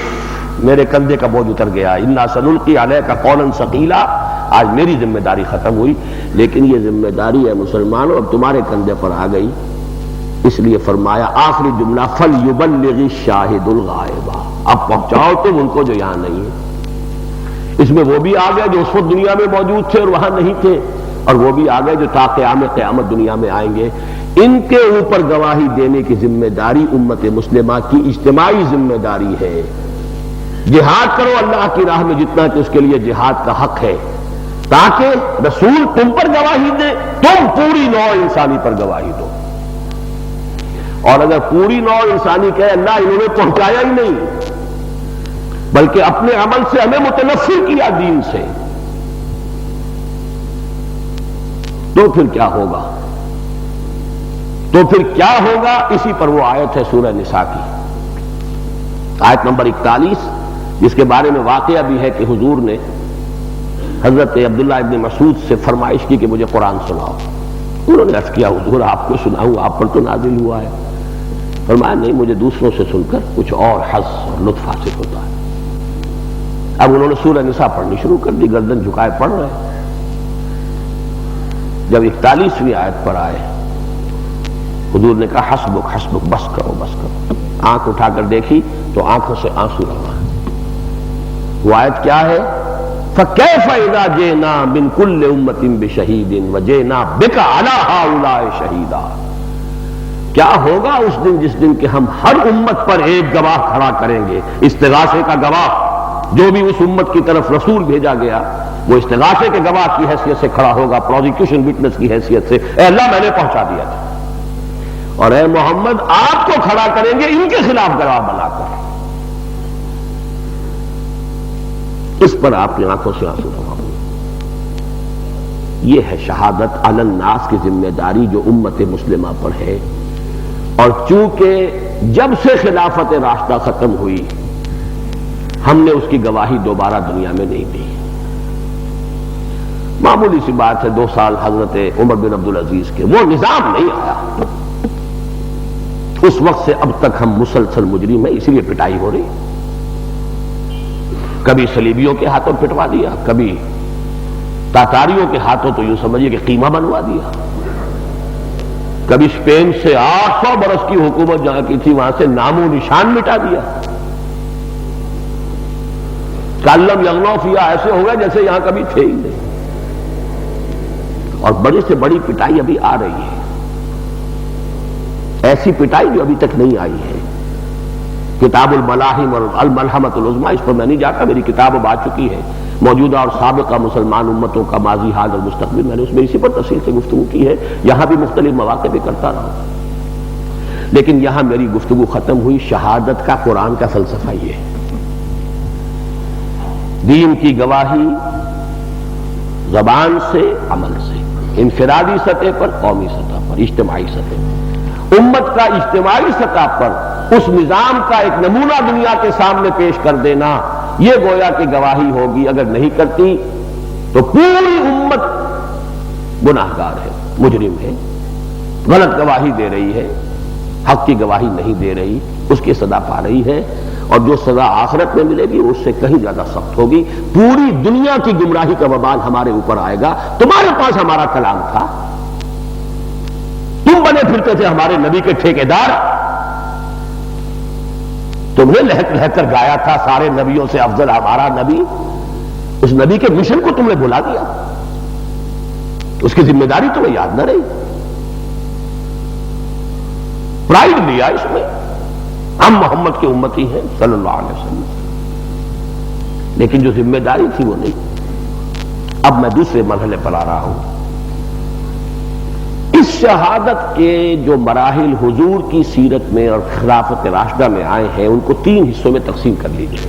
میرے کندھے کا بوجھ اتر گیا. انا سنلقی علیک قولا ثقیلا، آج میری ذمہ داری ختم ہوئی. لیکن یہ ذمہ داری ہے مسلمانوں اب تمہارے کندھے پر آ گئی. اس لیے فرمایا آخری جملہ فَلْيُبَلِّغِ الشَّاهِدُ الْغَائِبَ، اب پہنچاؤ تم ان کو جو یہاں نہیں ہے. اس میں وہ بھی آ گئے جو اس وقت دنیا میں موجود تھے اور وہاں نہیں تھے، اور وہ بھی آ گئے جو تا قیامت دنیا میں آئیں گے. ان کے اوپر گواہی دینے کی ذمہ داری امت مسلمہ کی اجتماعی ذمہ داری ہے. جہاد کرو اللہ کی راہ میں جتنا کہ اس کے لیے جہاد کا حق ہے، تاکہ رسول تم پر گواہی دے، تم پوری نوع انسانی پر گواہی دو. اور اگر پوری نوع انسانی کہے اللہ انہوں نے پہنچایا ہی نہیں بلکہ اپنے عمل سے ہمیں متنفر کیا دین سے، تو پھر کیا ہوگا؟ تو پھر کیا ہوگا؟ اسی پر وہ آیت ہے سورہ نساء کی آیت نمبر 41، جس کے بارے میں واقعہ بھی ہے کہ حضور نے حضرت عبداللہ ابن مسعود سے فرمائش کی کہ مجھے قرآن سناؤ. انہوں نے عرض کیا حضور آپ کو سناؤں، آپ پر تو نازل ہوا ہے. فرمایا نہیں، مجھے دوسروں سے سن کر کچھ اور حظ اور لطف حاصل ہوتا ہے. اب انہوں نے سورہ نساء پڑھنی شروع کر دی، گردن جھکائے پڑھ رہے. جب 41ویں آیت پر آئے حضور نے کہا حسبک حسبک، بس کرو بس کرو. آنکھ اٹھا کر دیکھی تو آنکھوں سے آنسو رہا ہے. وہ آیت کیا ہے؟ فَكَيْفَ إِذَا جِئْنَا مِنْ كُلِّ أُمَّةٍ بِشَهِيدٍ وَجِئْنَا بِكَ عَلَىٰ هَٰؤُلَاءِ شَهِيدًا. کیا ہوگا اس دن جس دن کہ ہم ہر امت پر ایک گواہ کھڑا کریں گے، استغاثے کا گواہ. جو بھی اس امت کی طرف رسول بھیجا گیا وہ استغاثے کے گواہ کی حیثیت سے کھڑا ہوگا، پروزیکیوشن وٹنس کی حیثیت سے. اے اللہ میں نے پہنچا دیا تھا، اور اے محمد آپ کو کھڑا کریں گے ان کے خلاف گواہ بنا کر. اس پر آپ کی آنکھوں سے آنسو رہا ہوں. یہ ہے شہادت علی الناس کی ذمہ داری جو امت مسلمہ پر ہے. اور چونکہ جب سے خلافت راشدہ ختم ہوئی ہم نے اس کی گواہی دوبارہ دنیا میں نہیں دی. معمولی سی بات ہے، 2 سال حضرت عمر بن عبدالعزیز کے، وہ نظام نہیں آیا. اس وقت سے اب تک ہم مسلسل مجرم ہیں، اسی لیے پٹائی ہو رہی. کبھی صلیبیوں کے ہاتھوں پٹوا دیا، کبھی تاتاریوں کے ہاتھوں تو یوں سمجھیے کہ قیمہ بنوا دیا، کبھی اسپین سے 800 برس کی حکومت جہاں کی تھی وہاں سے نام و نشان مٹا دیا. کالم یغنو فیہا، ایسے ہو گئے جیسے یہاں کبھی تھے ہی نہیں. اور بڑی سے بڑی پٹائی ابھی آ رہی ہے، ایسی پٹائی جو ابھی تک نہیں آئی ہے. کتاب الملاحم اور الملحمۃ العظمیٰ، اس پر میں نہیں جاتا، میری کتاب اب آ چکی ہے. موجودہ اور سابقہ مسلمان امتوں کا ماضی، حال اور مستقبل، میں نے اس میں اسی پر تفصیل سے گفتگو کی ہے، یہاں بھی مختلف مواقع پہ کرتا رہا، لیکن یہاں میری گفتگو ختم ہوئی شہادت کا قرآن کا فلسفہ یہ ہے۔ دین کی گواہی زبان سے، عمل سے، انفرادی سطح پر، قومی سطح پر، اجتماعی سطح پر، امت کا اجتماعی سطح پر اس نظام کا ایک نمونہ دنیا کے سامنے پیش کر دینا، یہ گویا کہ گواہی ہوگی۔ اگر نہیں کرتی تو پوری امت گناہگار ہے، مجرم ہے، غلط گواہی دے رہی ہے، حق کی گواہی نہیں دے رہی، اس کی سزا پا رہی ہے، اور جو سزا آخرت میں ملے گی اس سے کہیں زیادہ سخت ہوگی۔ پوری دنیا کی گمراہی کا وبال ہمارے اوپر آئے گا۔ تمہارے پاس ہمارا کلام تھا، تم بنے پھرتے تھے ہمارے نبی کے ٹھیکیدار، تمہیں لہک لہک کر گایا تھا سارے نبیوں سے افضل ہمارا نبی، اس نبی کے مشن کو تم نے بھلا دیا، اس کی ذمہ داری تمہیں یاد نہ رہی، پرائیڈ لیا اس میں، ہم محمد کے امتی ہیں صلی اللہ علیہ وسلم، لیکن جو ذمہ داری تھی وہ نہیں۔ اب میں دوسرے مرحلے پر آ رہا ہوں۔ اس شہادت کے جو مراحل حضور کی سیرت میں اور خلافت راشدہ میں آئے ہیں ان کو 3 حصوں میں تقسیم کر لیجیے۔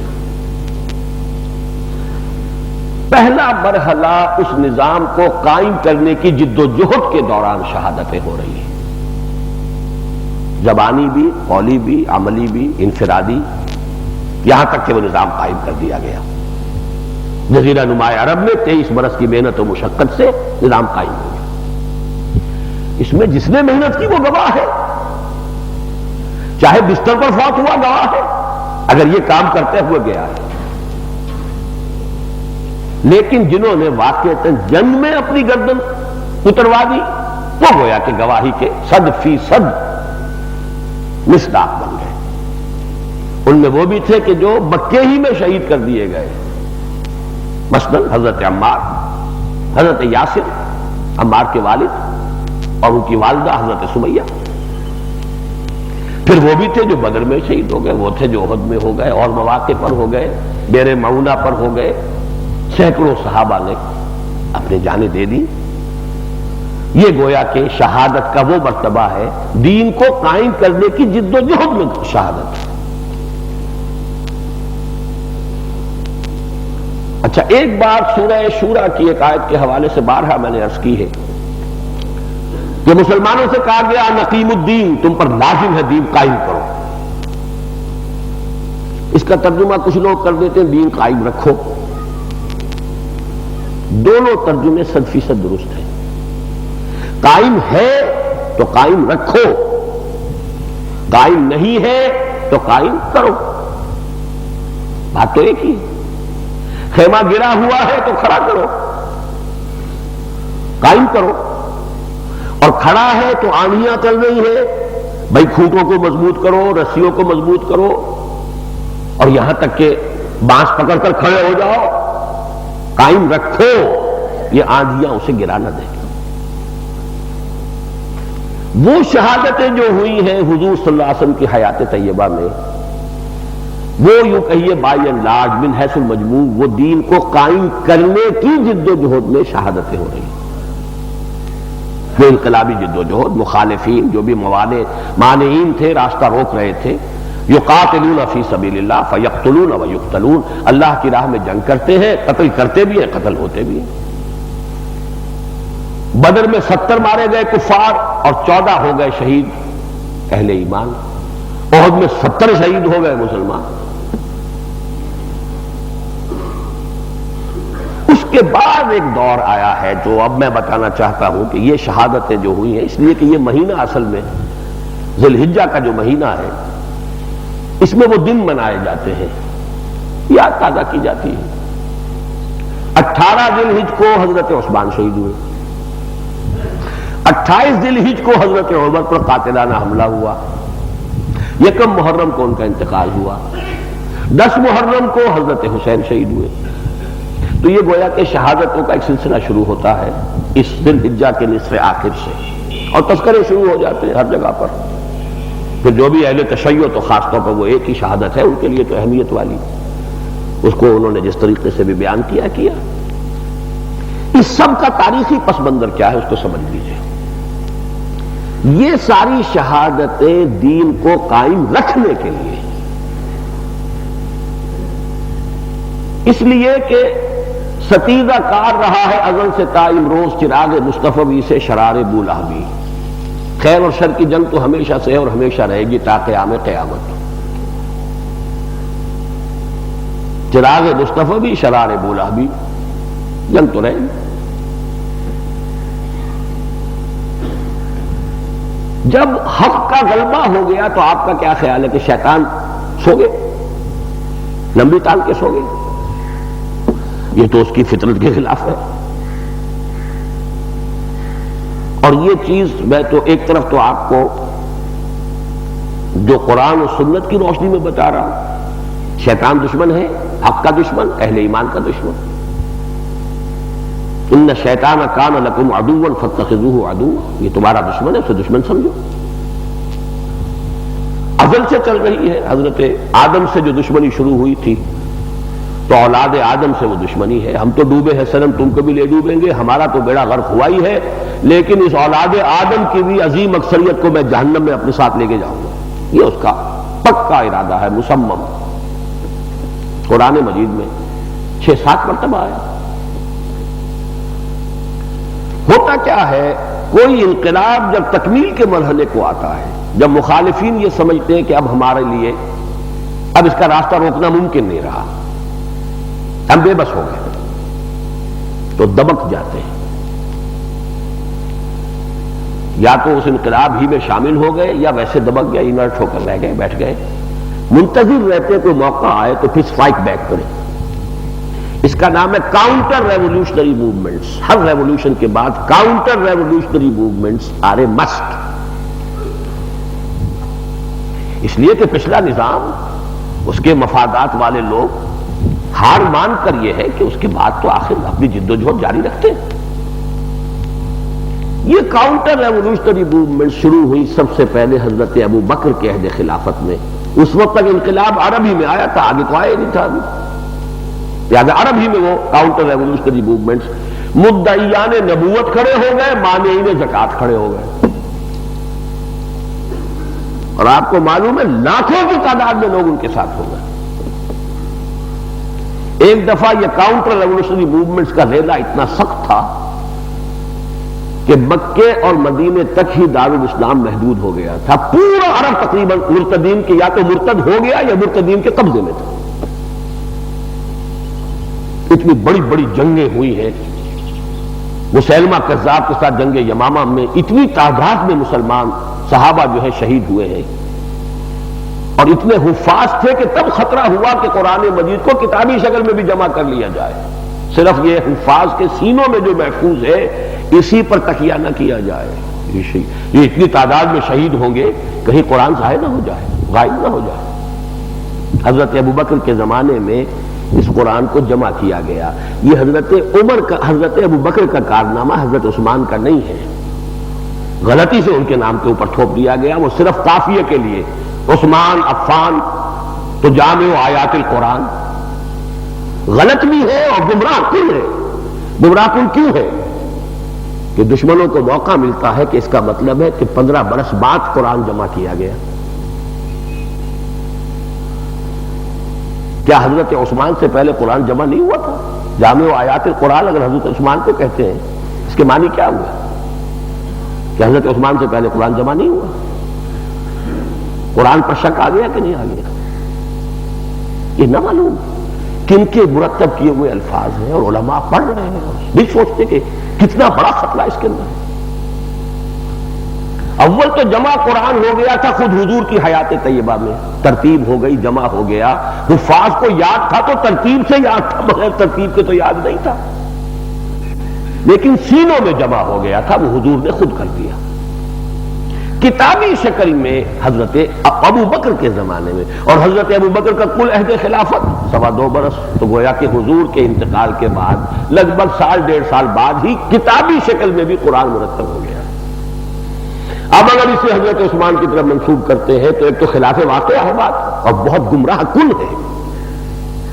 پہلا مرحلہ اس نظام کو قائم کرنے کی جد و جہد کے دوران شہادتیں ہو رہی ہیں، زبانی بھی، قولی بھی، عملی بھی، انفرادی، یہاں تک کہ وہ نظام قائم کر دیا گیا۔ جزیرہ نما عرب میں 23 برس کی محنت و مشقت سے نظام قائم ہو گیا۔ اس میں جس نے محنت کی وہ گواہ ہے، چاہے بستر پر فوت ہوا گواہ ہے، اگر یہ کام کرتے ہوئے گیا ہے۔ لیکن جنہوں نے واقعتاً جنگ میں اپنی گردن اتروا دی وہ گویا کہ گواہی کے 100% مصداق بن گئے۔ ان میں وہ بھی تھے کہ جو مکے ہی میں شہید کر دیے گئے، مثلا حضرت عمار، حضرت یاسر، عمار کے والد اور ان کی والدہ حضرت سمیہ۔ پھر وہ بھی تھے جو بدر میں شہید ہو گئے، وہ تھے جو احد میں ہو گئے، اور مواقع پر ہو گئے، بیر معونہ پر ہو گئے۔ سینکڑوں صحابہ نے اپنی جانیں دے دی۔ یہ گویا کہ شہادت کا وہ مرتبہ ہے، دین کو قائم کرنے کی جد و جہد میں شہادت۔ اچھا، ایک بات سورہ شورى کی ایک آیت کے حوالے سے بارہا میں نے عرض کی ہے کہ مسلمانوں سے کہا گیا نقیم الدین، تم پر لازم ہے دین قائم کرو۔ اس کا ترجمہ کچھ لوگ کر دیتے ہیں دین قائم رکھو۔ دونوں ترجمے 100% درست ہیں۔ قائم ہے تو قائم رکھو، قائم نہیں ہے تو قائم کرو، بات تو ایک ہی ہے۔ خیمہ گرا ہوا ہے تو کھڑا کرو، قائم کرو، اور کھڑا ہے تو آندھیاں چل رہی ہے، بھائی کھوٹوں کو مضبوط کرو، رسیوں کو مضبوط کرو، اور یہاں تک کہ بانس پکڑ کر کھڑے ہو جاؤ، قائم رکھو، یہ آندھیاں اسے گرا نہ دیں۔ وہ شہادتیں جو ہوئی ہیں حضور صلی اللہ علیہ وسلم کی حیات طیبہ میں، وہ یوں کہیے بائی اینڈ لارج من حیث المجموع وہ دین کو قائم کرنے کی جد و جہد میں شہادتیں ہو رہی ہیں۔ جو انقلابی جد و جہد، مخالفین جو بھی مانعین تھے، راستہ روک رہے تھے، یقاتلون فی سبیل اللہ فیقتلون ویقتلون، اللہ کی راہ میں جنگ کرتے ہیں، قتل کرتے بھی ہیں، قتل ہوتے بھی ہیں۔ بدر میں 70 مارے گئے کفار اور 14 ہو گئے شہید اہل ایمان، احد میں 70 شہید ہو گئے مسلمان۔ اس کے بعد ایک دور آیا ہے جو اب میں بتانا چاہتا ہوں کہ یہ شہادتیں جو ہوئی ہیں، اس لیے کہ یہ مہینہ اصل میں ذی الحجہ کا جو مہینہ ہے، اس میں وہ دن منائے جاتے ہیں، یاد تازہ کی جاتی ہے۔ 18 ذی الحجہ کو حضرت عثمان شہید ہوئے، 28 ذی الحجہ کو حضرت عمر پر قاتلانہ حملہ ہوا، 1 محرم کو ان کا انتقال ہوا، 10 محرم کو حضرت حسین شہید ہوئے۔ تو یہ گویا کہ شہادتوں کا ایک سلسلہ شروع ہوتا ہے اس ذی الحجہ کے نصف آخر سے، اور تذکرے شروع ہو جاتے ہیں ہر جگہ پر۔ پھر جو بھی اہل تشیع تو خاص طور پر وہ ایک ہی شہادت ہے ان کے لیے تو اہمیت والی، اس کو انہوں نے جس طریقے سے بھی بیان کیا اس سب کا تاریخی پس منظر کیا ہے اس کو سمجھ لیجیے۔ یہ ساری شہادتیں دین کو قائم رکھنے کے لیے، اس لیے کہ ستیزہ کار رہا ہے ازل سے تا امروز چراغ مصطفی سے شرار بولہبی، خیر اور شر کی جنگ تو ہمیشہ سے ہے اور ہمیشہ رہے گی تا قیام قیامت۔ چراغ مصطفی بھی شرار بولہبی، جنگ تو رہے گی۔ جب حق کا غلبہ ہو گیا تو آپ کا کیا خیال ہے کہ شیطان سو گئے، لمبی تان کے سو گئے؟ یہ تو اس کی فطرت کے خلاف ہے۔ اور یہ چیز میں تو ایک طرف تو آپ کو جو قرآن و سنت کی روشنی میں بتا رہا ہوں، شیطان دشمن ہے، حق کا دشمن، اہل ایمان کا دشمن۔ ان شیطان کان لکم عدوا فاتخذوہ عدوا، یہ تمہارا دشمن ہے، اسے دشمن سمجھو۔ ازل سے چل رہی ہے، حضرت آدم سے جو دشمنی شروع ہوئی تھی تو اولاد آدم سے وہ دشمنی ہے۔ ہم تو ڈوبے ہیں سنم، تم کو بھی لے ڈوبیں گے، ہمارا تو بیڑا غرق ہوا ہی ہے، لیکن اس اولاد آدم کی بھی عظیم اکثریت کو میں جہنم میں اپنے ساتھ لے کے جاؤں گا، یہ اس کا پکا ارادہ ہے، مسمم۔ قرآن مجید میں 6-7 مرتبہ آیا۔ ہوتا کیا ہے، کوئی انقلاب جب تکمیل کے مرحلے کو آتا ہے، جب مخالفین یہ سمجھتے ہیں کہ اب ہمارے لیے اب اس کا راستہ روکنا ممکن نہیں رہا، ہم بے بس ہو گئے، تو دبک جاتے ہیں، یا تو اس انقلاب ہی میں شامل ہو گئے یا ویسے دبک گئے، انرٹ ہو کر رہ گئے، بیٹھ گئے، منتظر رہتے ہیں کوئی موقع آئے تو پھر اسٹرائک بیک کریں۔ اس کا نام ہے کاؤنٹر ریولوشنری موومنٹس۔ ہر ریولوشن کے بعد counter revolutionary movements are a must, اس لیے کہ پچھلا نظام، اس کے مفادات والے لوگ ہار مان کر یہ ہے کہ اس کے بعد تو آخر اپنی جدوجہد جاری رکھتے ہیں۔ یہ کاؤنٹر ریولوشنری موومنٹ شروع ہوئی سب سے پہلے حضرت ابو بکر کے عہد خلافت میں۔ اس وقت تک انقلاب عربی میں آیا تھا، آگے تو آیا نہیں تھا، لہٰذا عرب ہی میں وہ کاؤنٹر ریولوشنری موومنٹس، مدعیان نبوت کھڑے ہو گئے، مانعین زکوٰۃ کھڑے ہو گئے، اور آپ کو معلوم ہے لاکھوں کی تعداد میں لوگ ان کے ساتھ ہو گئے۔ ایک دفعہ یہ کاؤنٹر ریولوشنری موومنٹس کا ریلا اتنا سخت تھا کہ مکے اور مدینے تک ہی دارالاسلام محدود ہو گیا تھا، پورا عرب تقریباً مرتدین کے یا تو مرتد ہو گیا یا مرتدین کے قبضے میں تھا۔ اتنی بڑی بڑی جنگیں ہوئی ہیں، مسیلمہ کذاب کے ساتھ جنگ یمامہ میں اتنی تعداد میں مسلمان صحابہ جو ہے شہید ہوئے ہیں، اور اتنے حفاظ تھے کہ تب خطرہ ہوا کہ قرآن مجید کو کتابی شکل میں بھی جمع کر لیا جائے، صرف یہ حفاظ کے سینوں میں جو محفوظ ہے اسی پر تکیہ نہ کیا جائے۔ یہ اتنی تعداد میں شہید ہوں گے، کہیں قرآن ضائع نہ ہو جائے، غائب نہ ہو جائے۔ حضرت ابوبکر کے زمانے میں اس قرآن کو جمع کیا گیا۔ یہ حضرت ابوبکر کا کارنامہ حضرت عثمان کا نہیں ہے، غلطی سے ان کے نام کے اوپر تھوپ دیا گیا، وہ صرف قافیے کے لیے عثمان عفان تو جامع آیات القرآن، غلط بھی ہے اور گمراہ کن ہے۔ گمراہ کن کیوں ہے؟ کہ دشمنوں کو موقع ملتا ہے کہ اس کا مطلب ہے کہ 15 برس بعد قرآن جمع کیا گیا۔ کیا حضرت عثمان سے پہلے قرآن جمع نہیں ہوا تھا؟ جامع آیات القرآن اگر حضرت عثمان کو کہتے ہیں، اس کے معنی کیا ہوا کہ حضرت عثمان سے پہلے قرآن جمع نہیں ہوا؟ قرآن پر شک آ گیا کہ نہیں آ گیا؟ یہ نہ معلوم کن کے مرتب کیے ہوئے الفاظ ہیں، اور علماء پڑھ رہے ہیں بھی سوچتے کہ کتنا بڑا خطرہ اس کے اندر۔ اول تو جمع قرآن ہو گیا تھا خود حضور کی حیات طیبہ میں، ترتیب ہو گئی، جمع ہو گیا، حفاظ کو یاد تھا تو ترتیب سے یاد تھا، بغیر ترتیب کے تو یاد نہیں تھا، لیکن سینوں میں جمع ہو گیا تھا، وہ حضور نے خود کر دیا۔ کتابی شکل میں حضرت ابو بکر کے زمانے میں، اور حضرت ابو بکر کا کل عہد خلافت 2.25 برس، تو گویا کہ حضور کے انتقال کے بعد لگ بھگ 1.5 سال بعد ہی کتابی شکل میں بھی قرآن مرتب ہو گیا۔ اب اگر اسے حضرت عثمان کی طرف منسوب کرتے ہیں تو ایک تو خلاف واقعہ ہے بات، اور بہت گمراہ کن ہے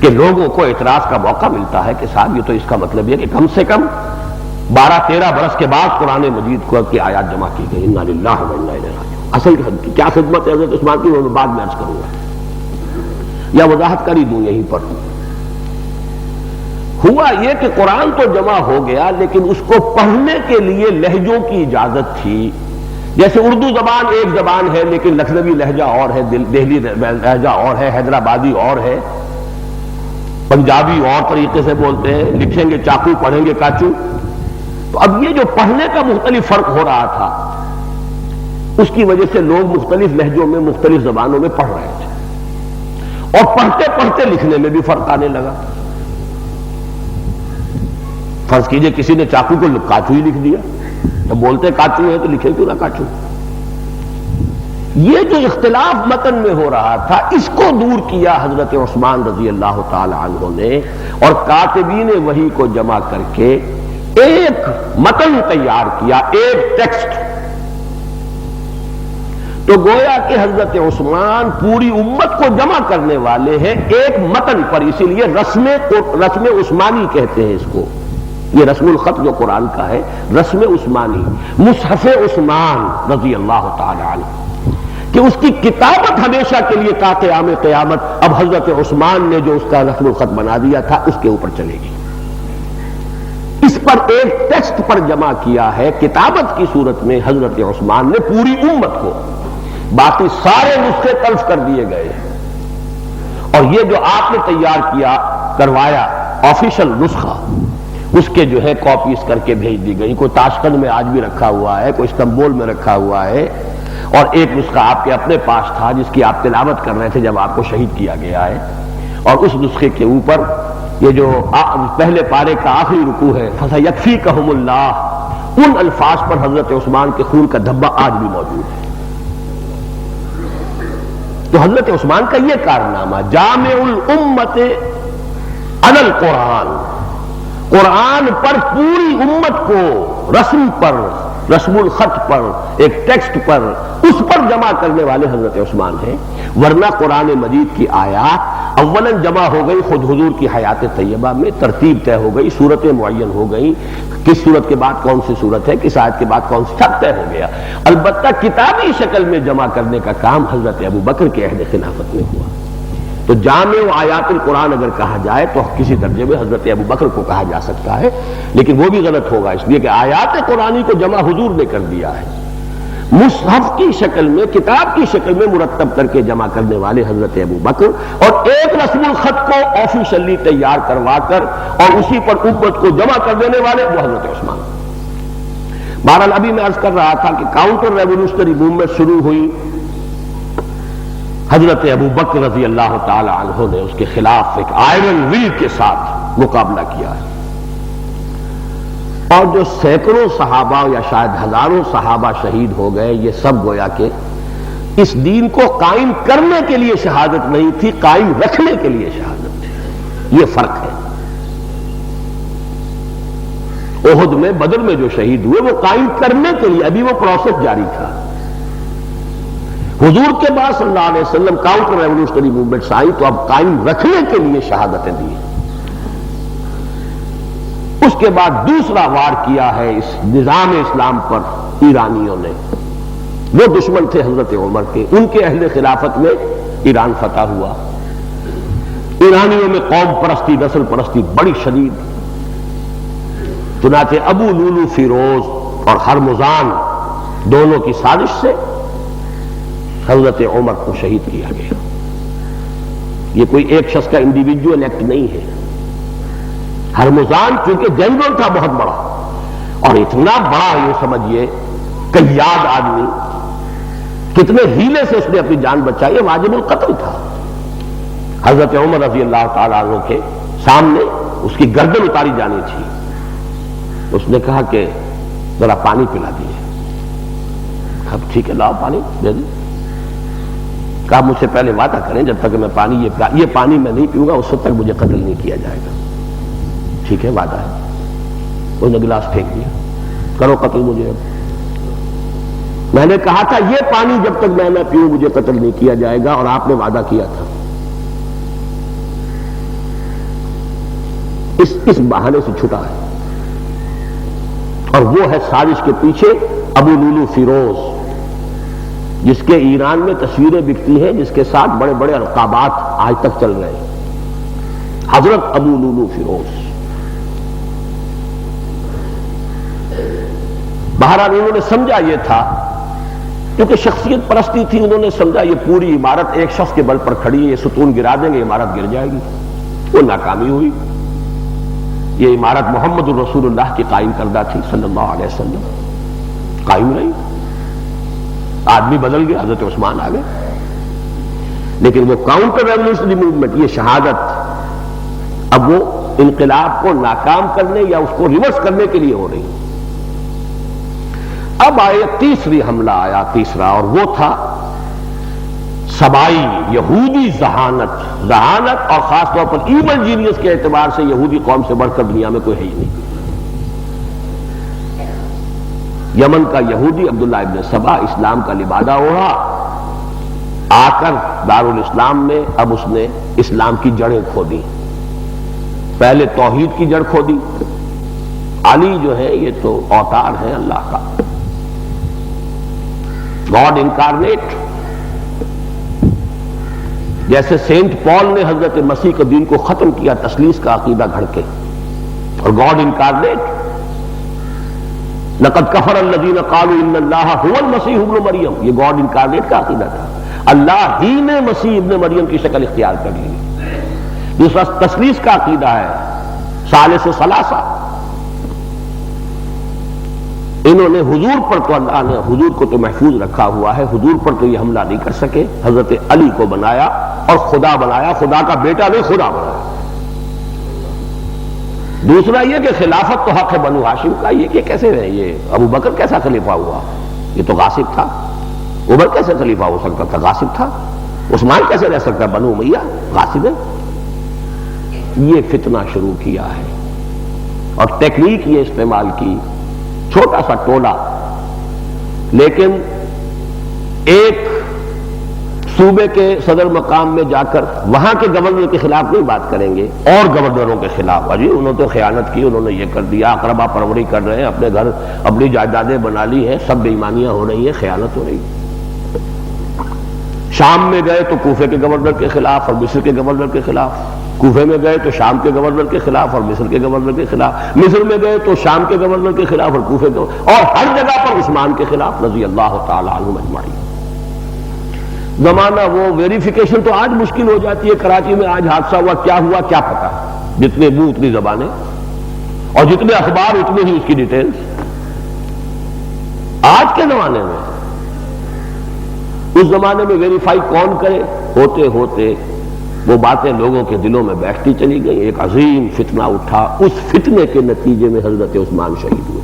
کہ لوگوں کو اعتراض کا موقع ملتا ہے کہ صاحب یہ تو اس کا مطلب یہ کہ کم سے کم 12-13 برس کے بعد قرآن مجید کو کی آیات جمع کی گئی. انا للہ و انا الیہ راجعون. اصل کیا خدمت ہے حضرت عثمان کی وہ میں بعد میں عرض کروں گا یا وضاحت کر ہی دوں یہیں پر. ہوا یہ کہ قرآن تو جمع ہو گیا لیکن اس کو پڑھنے کے لیے لہجوں کی اجازت تھی. جیسے اردو زبان ایک زبان ہے لیکن لکھنوی لہجہ اور ہے, دہلی لہجہ اور ہے, حیدرآبادی اور ہے, پنجابی اور طریقے سے بولتے ہیں, لکھیں گے چاقو پڑھیں گے کاچو. تو اب یہ جو پڑھنے کا مختلف فرق ہو رہا تھا اس کی وجہ سے لوگ مختلف لہجوں میں مختلف زبانوں میں پڑھ رہے تھے اور پڑھتے پڑھتے لکھنے میں بھی فرق آنے لگا. فرض کیجئے کسی نے چاقو کو کاچو ہی لکھ دیا, تو بولتے کاچو ہے تو لکھے کیوں نہ کاچو. یہ جو اختلاف متن میں ہو رہا تھا اس کو دور کیا حضرت عثمان رضی اللہ تعالی عنہ نے, اور کاتبین وحی کو جمع کر کے ایک متن تیار کیا, ایک ٹیکسٹ. تو گویا کہ حضرت عثمان پوری امت کو جمع کرنے والے ہیں ایک متن پر, اسی لیے رسم عثمانی کہتے ہیں اس کو. یہ رسم الخط جو قرآن کا ہے, رسم عثمانی, مصحف عثمان رضی اللہ تعالی عنہ, کہ اس کی کتابت ہمیشہ کے لیے تا قیام قیامت اب حضرت عثمان نے جو اس کا رسم الخط بنا دیا تھا اس کے اوپر چلے گی. اس پر ایک ٹیکسٹ پر جمع کیا ہے کتابت کی صورت میں حضرت عثمان نے پوری امت کو. باقی سارے نسخے تلف کر دیے گئے, اور یہ جو آپ نے تیار کیا کروایا آفیشل نسخہ, اس کے جو ہے کاپیز کر کے بھیج دی گئی. کوئی تاشقند میں آج بھی رکھا ہوا ہے, کوئی استنبول میں رکھا ہوا ہے, اور ایک نسخہ آپ کے اپنے پاس تھا جس کی آپ تلاوت کر رہے تھے جب آپ کو شہید کیا گیا ہے. اور اس نسخے کے اوپر یہ جو پہلے پارے کا آخری رکوع ہے فَسَيَكْفِيكَهُمُ اللَّهُ, ان الفاظ پر حضرت عثمان کے خون کا دھبا آج بھی موجود ہے. تو حضرت عثمان کا یہ کارنامہ جامع الامت علی القرآن, قرآن پر پوری امت کو رسم پر, رسم الخط پر, ایک ٹیکسٹ پر, اس پر جمع کرنے والے حضرت عثمان ہیں. ورنہ قرآن مجید کی آیات اولاً جمع ہو گئی خود حضور کی حیات طیبہ میں, ترتیب طے ہو گئی, صورتیں معین ہو گئی, کس صورت کے بعد کون سی صورت ہے, کس آیت کے بعد کون سی, سب طے ہو گیا. البتہ کتابی شکل میں جمع کرنے کا کام حضرت ابو بکر کے عہد خلافت میں ہوا. تو جامع و آیات القرآن اگر کہا جائے تو کسی درجے میں حضرت ابو بکر کو کہا جا سکتا ہے, لیکن وہ بھی غلط ہوگا اس لیے کہ آیات قرآنی کو جمع حضور نے کر دیا ہے. مصحف کی شکل میں, کتاب کی شکل میں مرتب کر کے جمع کرنے والے حضرت ابو بکر, اور ایک رسم الخط کو آفیشلی تیار کروا کر اور اسی پر امت کو جمع کر دینے والے وہ حضرت عثمان. بہرحال ابھی میں عرض کر رہا تھا کہ کاؤنٹر ریولوشنری موومنٹ شروع ہوئی, حضرت ابو بکر رضی اللہ تعالی عنہ نے اس کے خلاف ایک آئرن ول کے ساتھ مقابلہ کیا ہے, اور جو سینکڑوں صحابہ یا شاید ہزاروں صحابہ شہید ہو گئے, یہ سب گویا کہ اس دین کو قائم کرنے کے لیے شہادت نہیں تھی, قائم رکھنے کے لیے شہادت تھی. یہ فرق ہے. احد میں, بدر میں جو شہید ہوئے وہ قائم کرنے کے لیے, ابھی وہ پروسیس جاری تھا. حضور کے بعد صلی اللہ علیہ وسلم کاؤنٹر ریولوشنری موومنٹس آئی تو اب قائم رکھنے کے لیے شہادتیں دی. اس کے بعد دوسرا وار کیا ہے اس نظام اسلام پر ایرانیوں نے. وہ دشمن تھے حضرت عمر کے, ان کے اہل خلافت میں ایران فتح ہوا. ایرانیوں میں قوم پرستی, نسل پرستی بڑی شدید. چنانچہ ابو لولو فیروز اور ہرمزان دونوں کی سازش سے حضرت عمر کو شہید کیا گیا. یہ کوئی ایک شخص کا انڈیویجول ایکٹ نہیں ہے. ہرمزان چونکہ جنرل تھا بہت بڑا, اور اتنا بڑا یہ سمجھیے قیاد آدمی, کتنے ہیلے سے اس نے اپنی جان بچائی, یہ واجب القتل تھا. حضرت عمر رضی اللہ تعالیٰ عنہ کے سامنے اس کی گردن اتاری جانی تھی. اس نے کہا کہ ذرا پانی پلا دیجیے. اب ٹھیک ہے لاؤ پانی دے دیں. کہا مجھ سے پہلے وعدہ کریں جب تک میں پانی یہ پانی میں نہیں پیوں گا اس وقت تک مجھے قتل نہیں کیا جائے گا. ٹھیک ہے وعدہ ہے. اس نے گلاس پھینک دیا, کرو قتل مجھے. اب میں نے کہا تھا یہ پانی جب تک میں نہ پیوں مجھے قتل نہیں کیا جائے گا, اور آپ نے وعدہ کیا تھا. اس بہانے سے چھٹا ہے، اور وہ ہے سازش کے پیچھے ابو لولو فیروز، جس کے ایران میں تصویریں بکتی ہیں، جس کے ساتھ بڑے بڑے القابات آج تک چل رہے ہیں، حضرت ابو لولو فیروز۔ بہرحال انہوں نے سمجھا یہ تھا، کیونکہ شخصیت پرستی تھی، انہوں نے سمجھا یہ پوری عمارت ایک شخص کے بل پر کھڑی ہے، یہ ستون گرا دیں گے عمارت گر جائے گی۔ وہ ناکامی ہوئی۔ یہ عمارت محمد الرسول اللہ کی قائم کردہ تھی صلی اللہ علیہ وسلم، قائم رہی۔ آدمی بدل گیا، حضرت عثمان آ گئے، لیکن وہ کاؤنٹر ریولوشنری موومنٹ، یہ شہادت اب وہ انقلاب کو ناکام کرنے یا اس کو ریورس کرنے کے لیے ہو رہی۔ اب آئے تیسری حملہ آیا، تیسرا، اور وہ تھا سبائی یہودی ذہانت، اور خاص طور پر ایون جینیس کے اعتبار سے یہودی قوم سے بڑھ کر دنیا میں کوئی ہے ہی نہیں۔ یمن کا یہودی عبداللہ ابن سبا اسلام کا لبادہ اوڑھا، آ کر دارالاسلام میں اب اس نے اسلام کی جڑیں کھودی۔ پہلے توحید کی جڑ کھودی، علی جو ہے یہ تو اوتار ہے اللہ کا، گاڈ انکارنیٹ، جیسے سینٹ پال نے حضرت مسیح کے دین کو ختم کیا تثلیث کا عقیدہ گھڑ کے، اور گاڈ انکارنیٹ، لقد کفر الذین قالوا ان اللہ هو المسیح ابن مریم، یہ گاڈ انکارنیٹ کا عقیدہ تھا، اللہ ہی نے مسیح ابن مریم کی شکل اختیار کر لی۔ دوسرا تثلیث کا عقیدہ ہے، ثالث ثلاثہ۔ انہوں نے حضور پر تو اللہ نے حضور کو تو محفوظ رکھا ہوا ہے، حضور پر تو یہ حملہ نہیں کر سکے، حضرت علی کو بنایا اور خدا بنایا، خدا کا بیٹا نہیں خدا بنایا۔ دوسرا یہ کہ خلافت تو حق ہے بنو ہاشم کا، یہ کہ کیسے رہے، یہ ابو بکر کیسا خلیفہ ہوا، یہ تو غاصب تھا، عمر کیسے خلیفہ ہو سکتا تھا، غاصب تھا، عثمان کیسے رہ سکتا، بنو امیہ غاصب ہے۔ یہ فتنہ شروع کیا ہے اور ٹیکنیک یہ استعمال کی، چھوٹا سا ٹولہ، لیکن ایک صوبے کے صدر مقام میں جا کر وہاں کے گورنر کے خلاف نہیں بات کریں گے، اور گورنروں کے خلاف، اجی انہوں نے تو خیانت کی، انہوں نے یہ کر دیا، اقربا پروری کر رہے ہیں، اپنے گھر اپنی جائیدادیں بنا لی ہیں، سب بے ایمانیاں ہو رہی ہیں، خیانت ہو رہی ہے۔ شام میں گئے تو کوفے کے گورنر کے خلاف اور مصر کے گورنر کے خلاف، کوفے میں گئے تو شام کے گورنر کے خلاف اور مصر کے گورنر کے خلاف، مصر میں گئے تو شام کے گورنر کے خلاف اور کوفے کے، اور ہر جگہ پر عثمان کے خلاف رضی اللہ تعالی عنہ اجمعین۔ زمانہ وہ ویریفیکیشن تو آج مشکل ہو جاتی ہے، کراچی میں آج حادثہ ہوا، کیا ہوا کیا پتا، جتنے منہ اتنی زبانیں، اور جتنے اخبار اتنے ہی اس کی ڈیٹیلز۔ آج کے زمانے میں، اس زمانے میں ویریفائی کون کرے، ہوتے ہوتے وہ باتیں لوگوں کے دلوں میں بیٹھتی چلی گئی، ایک عظیم فتنہ اٹھا، اس فتنے کے نتیجے میں حضرت عثمان شہید ہوئے۔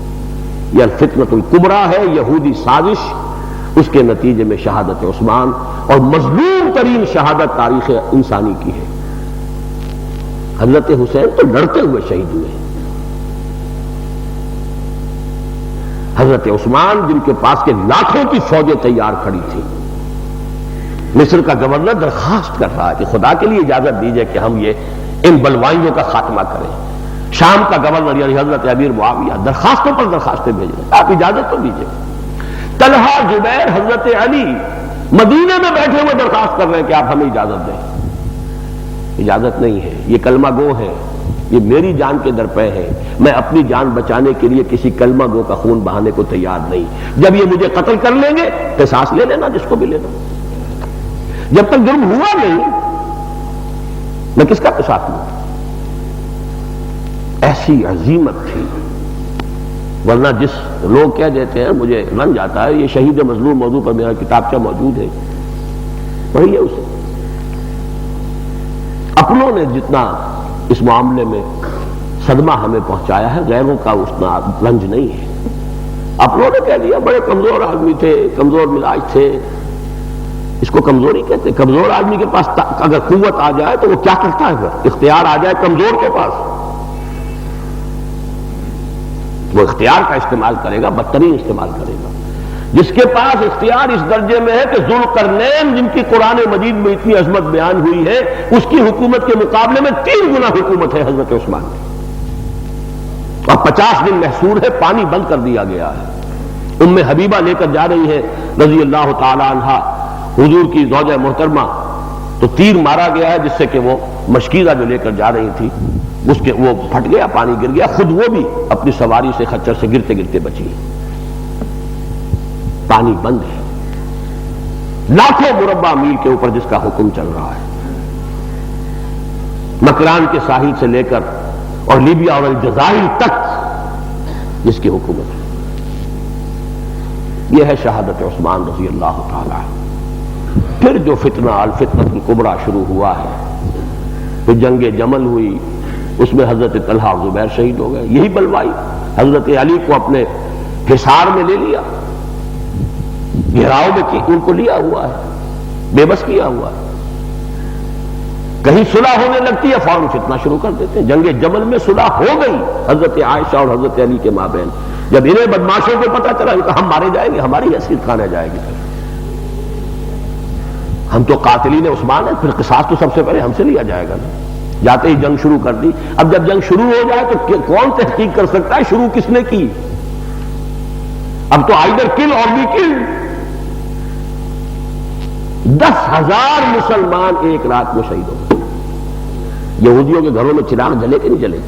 یہ الفتنۃ الکبریٰ ہے، یہودی سازش، اس کے نتیجے میں شہادت عثمان، اور مظلوم ترین شہادت تاریخ انسانی کی ہے۔ حضرت حسین تو لڑتے ہوئے شہید ہوئے، حضرت عثمان جن کے پاس کے لاکھوں کی فوجیں تیار کھڑی تھی، مصر کا گورنر درخواست کر رہا ہے کہ خدا کے لیے اجازت دیجئے کہ ہم یہ ان بلوائیوں کا خاتمہ کریں۔ شام کا گورنر یعنی حضرت امیر معاویہ درخواستوں پر درخواستیں بھیج رہے ہیں، آپ اجازت تو دیجئے۔ طلحہ، زبیر، حضرت علی مدینے میں بیٹھے ہوئے درخواست کر رہے ہیں کہ آپ ہمیں اجازت دیں۔ اجازت نہیں ہے، یہ کلمہ گو ہے، یہ میری جان کے درپے ہے، میں اپنی جان بچانے کے لیے کسی کلمہ گو کا خون بہانے کو تیار نہیں۔ جب یہ مجھے قتل کر لیں گے قصاص لے لینا جس کو بھی لینا، جب تک جرم ہوا نہیں میں کس کا قصاص لوں۔ ایسی عظیمت تھی، ورنہ جس لوگ کہہ دیتے ہیں، مجھے رنج آتا ہے، یہ شہید مظلوم موضوع پر میرا کتابچہ موجود ہے، پڑھیے اسے۔ اپنوں نے جتنا اس معاملے میں صدمہ ہمیں پہنچایا ہے، غیروں کا اتنا رنج نہیں ہے۔ اپنوں نے کہہ دیا بڑے کمزور آدمی تھے، کمزور مزاج تھے، اس کو کمزوری کہتے ہیں۔ کمزور آدمی کے پاس اگر قوت آ جائے تو وہ کیا کرتا ہے، پھر اختیار آ جائے کمزور کے پاس، وہ اختیار کا استعمال کرے گا، بدترین استعمال کرے گا۔ جس کے پاس اختیار اس درجے میں ہے کہ ذوالقرنین جن کی قرآن مجید میں اتنی عظمت بیان ہوئی ہے، اس کی حکومت کے مقابلے میں 3 گنا حکومت ہے حضرت عثمان کی۔ اور 50 دن محصور ہے، پانی بند کر دیا گیا ہے۔ ام حبیبہ لے کر جا رہی ہے رضی اللہ تعالی عنہا حضور کی زوجہ محترمہ، تو تیر مارا گیا ہے جس سے کہ وہ مشکیزہ جو لے کر جا رہی تھی اس کے وہ پھٹ گیا، پانی گر گیا، خود وہ بھی اپنی سواری سے خچر سے گرتے گرتے بچی۔ پانی بند ہے، لاکھوں مربع میل کے اوپر جس کا حکم چل رہا ہے، مکران کے ساحل سے لے کر اور لیبیا اور الجزائر تک جس کی حکومت ہے۔ یہ ہے شہادت عثمان رضی اللہ تعالی عنہ۔ پھر جو فتنہ الفتنۃ الکبریٰ شروع ہوا ہے، پھر جنگ جمل ہوئی، اس میں حضرت طلحہ اور زبیر شہید ہو گئے، یہی بلوائی حضرت علی کو اپنے حصار میں لے لیا، گھیراؤ میں ان کو لیا ہوا ہے، بے بس کیا ہوا ہے۔ کہیں صلح ہونے لگتی ہے فوراً فتنہ شروع کر دیتے ہیں۔ جنگ جمل میں صلح ہو گئی حضرت عائشہ اور حضرت علی کے مابین، جب انہیں بدماشوں کو پتہ چلا کہ ہم مارے جائیں گے، ہماری حیثیت کہاں رہ جائے گی، ہم تو قاتلین عثمان ہیں، پھر قصاص تو سب سے پہلے ہم سے لیا جائے گا۔ جاتے ہی جنگ شروع کر دی۔ اب جب جنگ شروع ہو جائے تو کون تحقیق کر سکتا ہے شروع کس نے کی؟ اب تو آئیدر کل اور بی کل۔ 10,000 مسلمان ایک رات میں شہید ہو گئے۔ یہودیوں کے گھروں میں چراغ جلے کہ نہیں جلے؟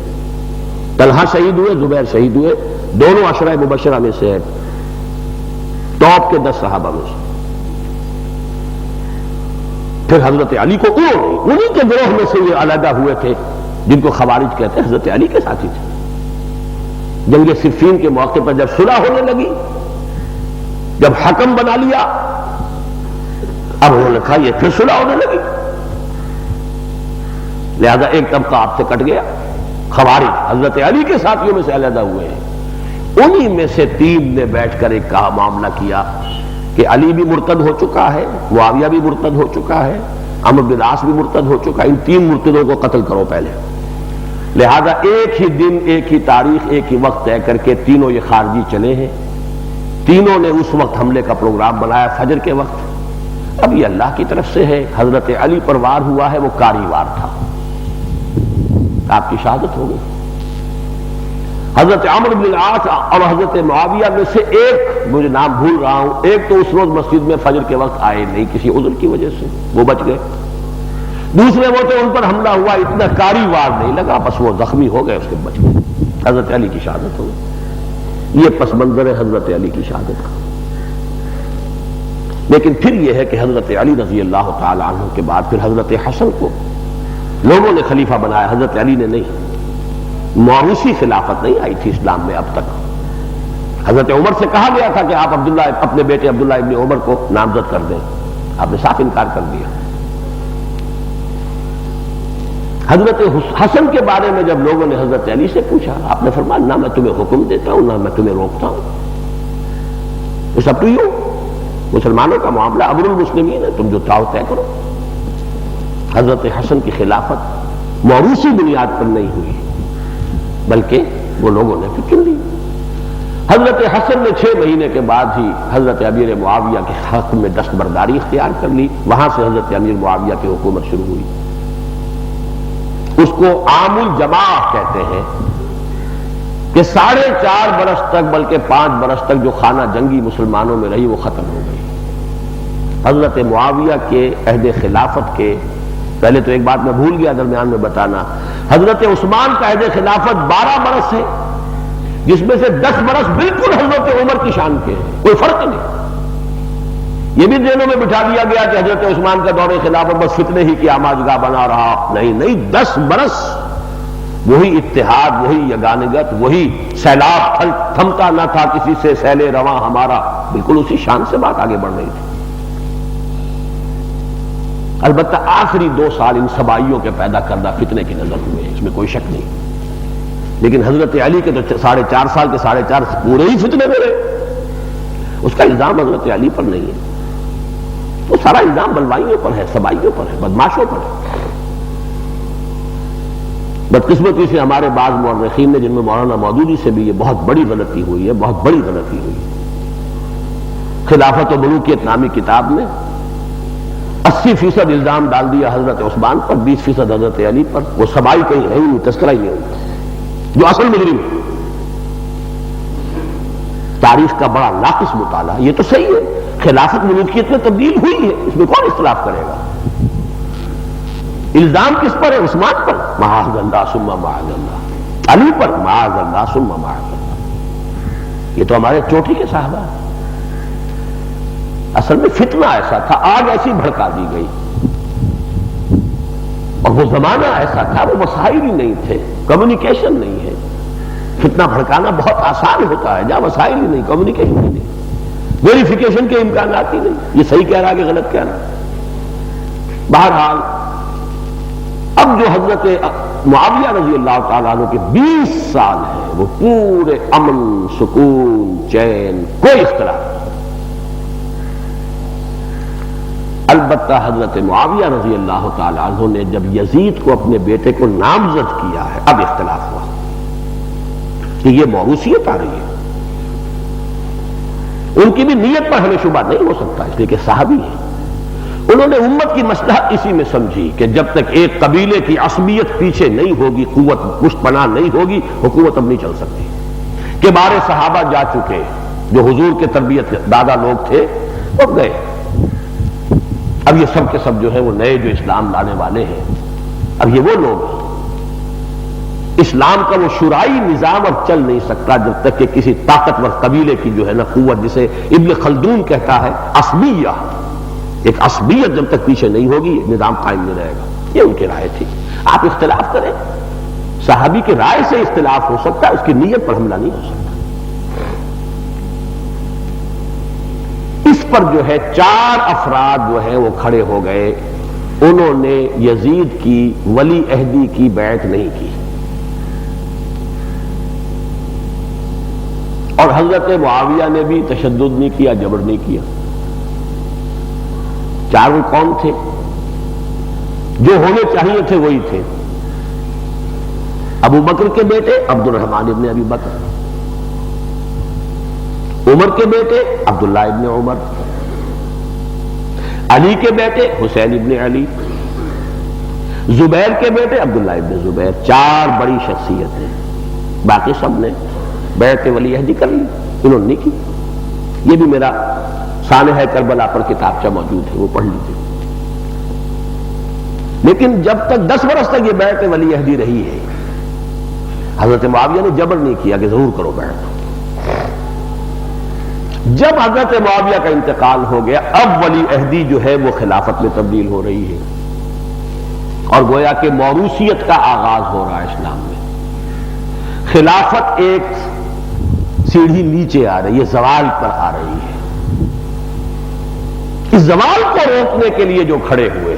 طلحہ شہید ہوئے، زبیر شہید ہوئے، دونوں عشرہ مبشرہ میں سے ٹاپ کے 10 صحابہ میں سے۔ پھر حضرت علی کو انہی کے گروہ میں سے یہ علیحدہ ہوئے تھے جن کو خوارج کہتے ہیں، حضرت علی کے ساتھی تھے۔ جنگ صفین کے موقع پر جب صلح ہونے لگی، جب حکم بنا لیا، اب انہوں نے کہا یہ پھر صلح ہونے لگی، لہذا ایک طبقہ آپ سے کٹ گیا۔ خوارج حضرت علی کے ساتھیوں میں سے علیحدہ ہوئے ہیں۔ انہی میں سے 3 نے بیٹھ کر ایک کہا معاملہ کیا کہ علی بھی مرتد ہو چکا ہے، معاویہ بھی مرتد ہو چکا ہے، عمرو بن العاص بھی مرتد ہو چکا ہے، ان 3 مرتدوں کو قتل کرو پہلے۔ لہذا ایک ہی دن، ایک ہی تاریخ، ایک ہی وقت طے کر کے تینوں یہ خارجی چلے ہیں۔ تینوں نے اس وقت حملے کا پروگرام بنایا فجر کے وقت۔ اب یہ اللہ کی طرف سے ہے، حضرت علی پر وار ہوا ہے، وہ کاری وار تھا، آپ کی شہادت ہو گئی۔ حضرت عمرو بن العاص اور حضرت معاویہ میں سے ایک، مجھے نام بھول رہا ہوں، ایک تو اس روز مسجد میں فجر کے وقت آئے نہیں کسی عذر کی وجہ سے، وہ بچ گئے۔ دوسرے وہ تھے، ان پر حملہ ہوا، اتنا کاری وار نہیں لگا، بس وہ زخمی ہو گئے، اس کے بچ گئے۔ حضرت علی کی شہادت ہو گئی۔ یہ پس منظر ہے حضرت علی کی شہادت کا۔ لیکن پھر یہ ہے کہ حضرت علی رضی اللہ تعالی عنہ کے بعد پھر حضرت حسن کو لوگوں نے خلیفہ بنایا، حضرت علی نے نہیں۔ موروثی خلافت نہیں آئی تھی اسلام میں اب تک۔ حضرت عمر سے کہا گیا تھا کہ آپ عبداللہ اپنے بیٹے عبداللہ ابن عمر کو نامزد کر دیں، آپ نے صاف انکار کر دیا۔ حضرت حسن کے بارے میں جب لوگوں نے حضرت علی سے پوچھا، آپ نے فرمایا نہ میں تمہیں حکم دیتا ہوں، نہ میں تمہیں روکتا ہوں، اٹس اپ ٹو یو، مسلمانوں کا معاملہ، امر المسلمین ہے، تم جو چاہو طے کرو۔ حضرت حسن کی خلافت موروثی بنیاد پر نہیں ہوئی، بلکہ وہ لوگوں نے پھر چن لی۔ حضرت حسن نے 6 مہینے کے بعد ہی حضرت امیر معاویہ کے حق میں دستبرداری اختیار کر لی، وہاں سے حضرت امیر معاویہ کی حکومت شروع ہوئی۔ اس کو عام الجماع کہتے ہیں کہ 4.5 برس تک، بلکہ 5 برس تک جو خانہ جنگی مسلمانوں میں رہی وہ ختم ہو گئی۔ حضرت معاویہ کے عہد خلافت کے پہلے تو ایک بات میں بھول گیا درمیان میں بتانا، حضرت عثمان کا عہد خلافت 12 برس ہے، جس میں سے 10 برس بالکل حضرت عمر کی شان کے ہیں، کوئی فرق نہیں۔ یہ بھی ذہنوں میں بٹھا دیا گیا کہ حضرت عثمان کا دور خلافت بس فتنے ہی کی آماجگاہ بنا رہا، نہیں، 10 برس وہی اتحاد، وہی یگانگت، وہی سیلاب تھمتا نہ تھا کسی سے، سیل رواں ہمارا، بالکل اسی شان سے بات آگے بڑھ رہی تھی۔ البتہ آخری 2 سال ان سبائیوں کے پیدا کردہ فتنے کی نظر ہوئے، اس میں کوئی شک نہیں، لیکن حضرت علی کے تو 4.5 سال کے 4.5 پورے ہی فتنے میں رہے۔ اس کا الزام حضرت علی پر نہیں ہے، وہ سارا الزام بلوائیوں پر ہے، سبائیوں پر ہے، بدماشوں پر ہے۔ بدقسمتی سے ہمارے بعض مورخین نے، جن میں مولانا مودودی سے بھی یہ بہت بڑی غلطی ہوئی ہے، بہت بڑی غلطی ہوئی ہے۔ خلافت و ملوکیت نامی کتاب میں 80% الزام ڈال دیا حضرت عثمان پر، 20% حضرت علی پر۔ وہ سبائی کہیں ہے ہی نہیں، تذکرہ ہی نہیں ہوگا جو اصل مجرم ہے۔ تاریخ کا بڑا ناقص مطالعہ. یہ تو صحیح ہے خلافت ملوکیت میں تبدیل ہوئی ہے، اس میں کون اختلاف کرے گا؟ الزام کس پر ہے؟ عثمان پر، معاذ اللہ ثم معاذ اللہ. علی پر، معاذ اللہ ثم معاذ اللہ. یہ تو ہمارے چوٹی کے صحابہ ہیں. اصل میں فتنہ ایسا تھا، آگ ایسی بھڑکا دی گئی، اور وہ زمانہ ایسا تھا، وہ وسائل ہی نہیں تھے، کمیونیکیشن نہیں ہے. فتنہ بھڑکانا بہت آسان ہوتا ہے جہاں وسائل ہی نہیں، کمیونیکیشن ہی نہیں، ویریفیکیشن کے امکانات ہی نہیں، یہ صحیح کہہ رہا کہ غلط کہہ رہا. بہرحال اب جو حضرت معاویہ رضی اللہ تعالیٰ عنہ کے 20 سال ہیں وہ پورے امن، سکون، چین، کوئی اختلاف نہیں. البتہ حضرت معاویہ رضی اللہ تعالیٰ عنہ نے جب یزید کو اپنے بیٹے کو نامزد کیا ہے اب اختلاف ہوا کہ یہ موروثیت آ رہی ہے. ان کی بھی نیت پر ہمیں شبہ نہیں ہو سکتا، اس لیے کہ صحابی ہیں. انہوں نے امت کی مصلحت اسی میں سمجھی کہ جب تک ایک قبیلے کی عصبیت پیچھے نہیں ہوگی، قوت پشت پناہ نہیں ہوگی، حکومت اب نہیں چل سکتی. کہ بارے صحابہ جا چکے جو حضور کے تربیت دادا لوگ تھے وہ گئے. اب یہ سب کے سب جو ہیں وہ نئے جو اسلام لانے والے ہیں، اب یہ وہ لوگ ہیں. اسلام کا وہ شورائی نظام اب چل نہیں سکتا جب تک کہ کسی طاقتور قبیلے کی جو ہے نا قوت، جسے ابن خلدون کہتا ہے عصبیہ، ایک عصبیت جب تک پیچھے نہیں ہوگی نظام قائم نہیں رہے گا. یہ ان کی رائے تھی. آپ اختلاف کریں، صحابی کی رائے سے اختلاف ہو سکتا ہے، اس کی نیت پر حملہ نہیں ہو سکتا. اس پر جو ہے 4 افراد جو ہیں وہ کھڑے ہو گئے. انہوں نے یزید کی ولی عہدی کی بیعت نہیں کی، اور حضرت معاویہ نے بھی تشدد نہیں کیا، جبر نہیں کیا. 4 کون تھے؟ جو ہونے چاہیے تھے وہی تھے. ابو بکر کے بیٹے عبد الرحمن ابن ابی بکر، عمر کے بیٹے عبداللہ ابن عمر، علی کے بیٹے حسین ابن علی، زبیر کے بیٹے عبداللہ ابن زبیر. 4 بڑی شخصیتیں. باقی سب نے بیعت ولی عہدی کر لی، انہوں نے نہیں کی. یہ بھی میرا سانحہ کربلا پر کتابچہ موجود ہے، وہ پڑھ لیجیے. لیکن جب تک 10 برس تک یہ بیعت ولی عہدی رہی ہے، حضرت معاویہ نے جبر نہیں کیا کہ ضرور کرو بیعت. جب حضرت معاویہ کا انتقال ہو گیا، اب ولی عہدی جو ہے وہ خلافت میں تبدیل ہو رہی ہے، اور گویا کہ موروثیت کا آغاز ہو رہا ہے اسلام میں. خلافت ایک سیڑھی نیچے آ رہی ہے، زوال پر آ رہی ہے. اس زوال کو روکنے کے لیے جو کھڑے ہوئے،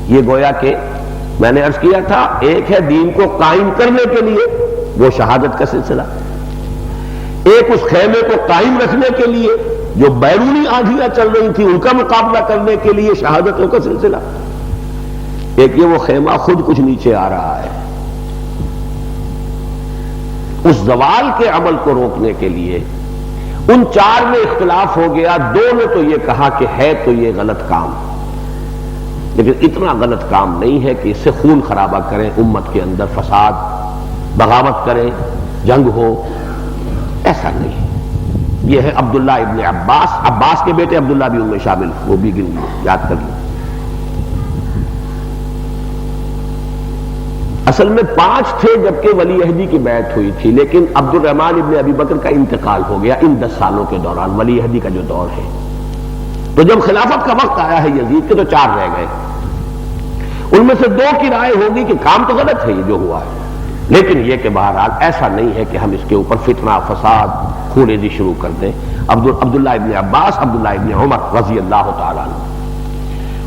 یہ گویا کہ میں نے عرض کیا تھا، ایک ہے دین کو قائم کرنے کے لیے وہ شہادت کا سلسلہ، ایک اس خیمے کو قائم رکھنے کے لیے جو بیرونی آندھیاں چل رہی تھی ان کا مقابلہ کرنے کے لیے شہادتوں کا سلسلہ، ایک یہ وہ خیمہ خود کچھ نیچے آ رہا ہے. اس زوال کے عمل کو روکنے کے لیے ان 4 میں اختلاف ہو گیا. 2 نے تو یہ کہا کہ ہے تو یہ غلط کام، لیکن اتنا غلط کام نہیں ہے کہ اس سے خون خرابہ کریں، امت کے اندر فساد، بغاوت کریں، جنگ ہو. ایسا نہیں. یہ ہے عبداللہ ابن عباس، عباس کے بیٹے عبداللہ بھی ان میں شامل، وہ بھی یاد کر لیں. اصل میں 5 تھے جبکہ ولی عہدی کی بیعت ہوئی تھی، لیکن عبد الرحمن ابن ابی بکر کا انتقال ہو گیا ان 10 سالوں کے دوران، ولی عہدی کا جو دور ہے. تو جب خلافت کا وقت آیا ہے یزید کے تو 4 رہ گئے. ان میں سے 2 کی رائے ہوگی کہ کام تو غلط ہے یہ جو ہوا ہے، لیکن یہ کہ بہرحال ایسا نہیں ہے کہ ہم اس کے اوپر فتنہ، فساد، خونریزی شروع کر دیں. عبداللہ ابن عباس، عبداللہ ابن عمر رضی اللہ تعالیٰ عنہ،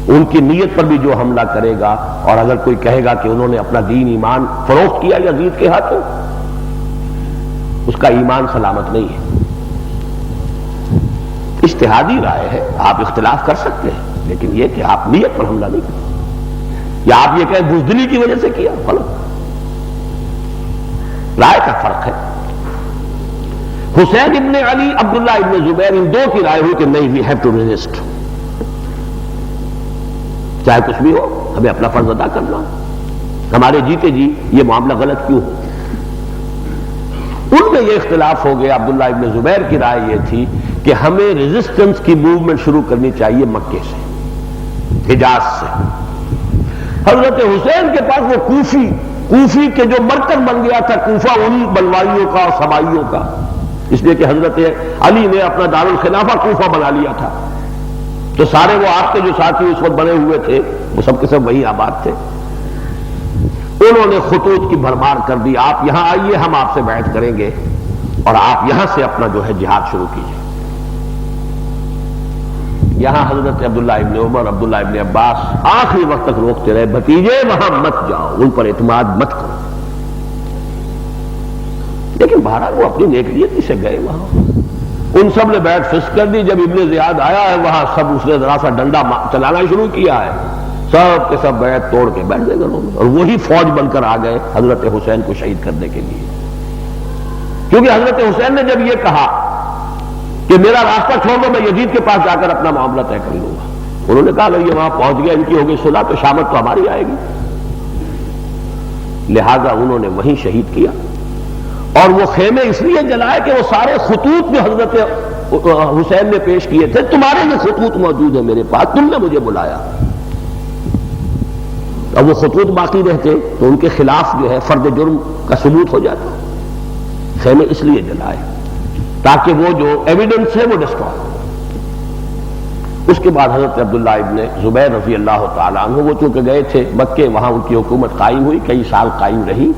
ان کی نیت پر بھی جو حملہ کرے گا، اور اگر کوئی کہے گا کہ انہوں نے اپنا دین ایمان فروخت کیا یزید کے ہاتھوں، اس کا ایمان سلامت نہیں ہے. اجتہادی رائے ہے، آپ اختلاف کر سکتے ہیں، لیکن یہ کہ آپ نیت پر حملہ نہیں کریں، یا آپ یہ کہیں بزدلی کی وجہ سے کیا، غلط. رائے کا فرق ہے. حسین ابن علی، عبداللہ ابن زبیر، ان 2 کی رائے ہوئی کہ نہیں، وی ہیو ٹو ریزسٹ، چاہے کچھ بھی ہو ہمیں اپنا فرض ادا کرنا، ہمارے جیتے جی یہ معاملہ غلط کیوں ہو. ان میں میں یہ اختلاف ہو گیا. عبداللہ ابن زبیر کی رائے یہ تھی کہ ہمیں ریزسٹنس کی موومنٹ شروع کرنی چاہیے مکے سے، حجاز سے. حضرت حسین کے پاس وہ کوفی کے جو مرکز بن گیا تھا کوفہ، ان بلوائیوں کا اور سبائیوں کا، اس لیے کہ حضرت علی نے اپنا دارالخلافہ کوفہ بنا لیا تھا، تو سارے وہ آپ کے جو ساتھی اس وقت بنے ہوئے تھے وہ سب کے سب وہی آباد تھے. انہوں نے خطوط کی بھرمار کر دی، آپ یہاں آئیے، ہم آپ سے بیعت کریں گے اور آپ یہاں سے اپنا جو ہے جہاد شروع کیجیے. یہاں حضرت عبداللہ ابن عمر، عبداللہ ابن عباس آخری وقت تک روکتے رہے، بھتیجے وہاں مت جاؤ، ان پر اعتماد مت کرو. لیکن بہرحال وہ اپنی نیک نیتی سے گئے وہاں. ان سب نے بیعت فسخ کر دی. جب ابن زیاد آیا ہے وہاں، سب اس نے ذرا سا ڈنڈا چلانا شروع کیا ہے، سب کے سب بیعت توڑ کے بیٹھ گئے گھروں میں، اور وہی فوج بن کر آ گئے حضرت حسین کو شہید کرنے کے لیے. کیونکہ حضرت حسین نے جب یہ کہا کہ میرا راستہ چھوڑ دو، میں یزید کے پاس جا کر اپنا معاملہ طے کر لوں گا، انہوں نے کہا اگر یہ وہاں پہنچ گیا، ان کی ہوگی صلح تو شامت تو ہماری آئے گی. لہذا انہوں نے وہیں شہید کیا. اور وہ خیمے اس لیے جلائے کہ وہ سارے خطوط جو حضرت حسین نے پیش کیے تھے، تمہارے یہ خطوط موجود ہیں میرے پاس، تم نے مجھے بلایا. اب وہ خطوط باقی رہتے تو ان کے خلاف جو ہے فرد جرم کا ثبوت ہو جاتا. خیمے اس لیے جلائے تاکہ وہ جو ایویڈنس ہے وہ ڈسٹرائے. اس کے بعد حضرت عبداللہ ابن زبیر رضی اللہ تعالیٰ عنہ، وہ چونکہ گئے تھے مکے، وہاں ان کی حکومت قائم ہوئی، کئی سال قائم رہی،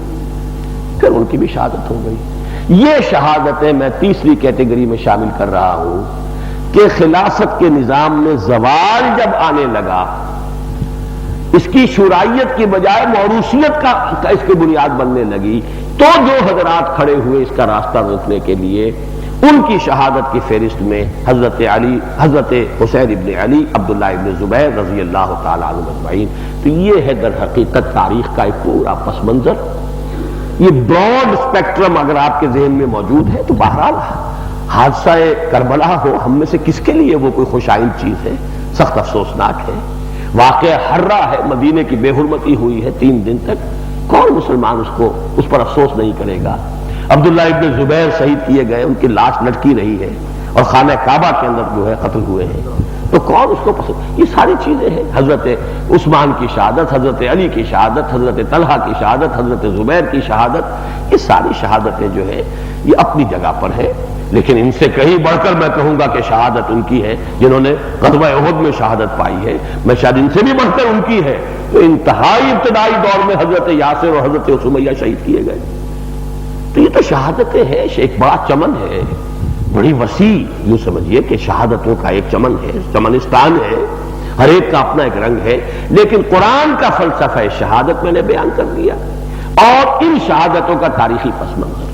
پھر ان کی بھی شہادت ہو گئی. یہ شہادتیں میں تیسری کیٹیگری میں شامل کر رہا ہوں کہ خلافت کے نظام میں زوال جب آنے لگا، اس کی شورائیت کی بجائے موروثیت کا اس کی بنیاد بننے لگی، تو جو حضرات کھڑے ہوئے اس کا راستہ روکنے کے لیے، ان کی شہادت کی فہرست میں حضرت حسین ابن علی، عبداللہ ابن زبیر رضی اللہ تعالیٰ عنہ اجمعین. تو یہ ہے در حقیقت تاریخ کا ایک پورا پس منظر. یہ براڈ اسپیکٹرم اگر آپ کے ذہن میں موجود ہے تو بہرحال حادثہ کربلا ہو ہم میں سے کس کے لیے وہ کوئی خوشائن چیز ہے؟ سخت افسوسناک ہے. واقعہ حرہ ہے، مدینے کی بے حرمتی ہوئی ہے 3 دن تک، کون مسلمان اس پر افسوس نہیں کرے گا؟ عبداللہ ابن زبیر شہید کیے گئے، ان کی لاش لٹکی رہی ہے اور خانہ کعبہ کے اندر جو ہے قتل ہوئے ہیں، تو کون اس کو پسند؟ یہ ساری چیزیں ہیں. حضرت عثمان کی شہادت، حضرت علی کی شہادت، حضرت طلحہ کی شہادت، حضرت زبیر کی شہادت، یہ ساری شہادتیں جو ہے یہ اپنی جگہ پر ہے. لیکن ان سے کہیں بڑھ کر میں کہوں گا کہ شہادت ان کی ہے جنہوں نے غزوہ احد میں شہادت پائی ہے. میں شاید ان سے بھی بڑھ کر ان کی ہے. تو انتہائی ابتدائی دور میں حضرت یاسر اور حضرت سمیہ شہید کیے گئے. تو یہ تو شہادتیں ہیں، ایک بڑا چمن ہے، بڑی وسیع، یوں سمجھیے کہ شہادتوں کا ایک چمن ہے، چمنستان ہے، ہر ایک کا اپنا ایک رنگ ہے. لیکن قرآن کا فلسفہ شہادت میں نے بیان کر دیا، اور ان شہادتوں کا تاریخی پس منظر.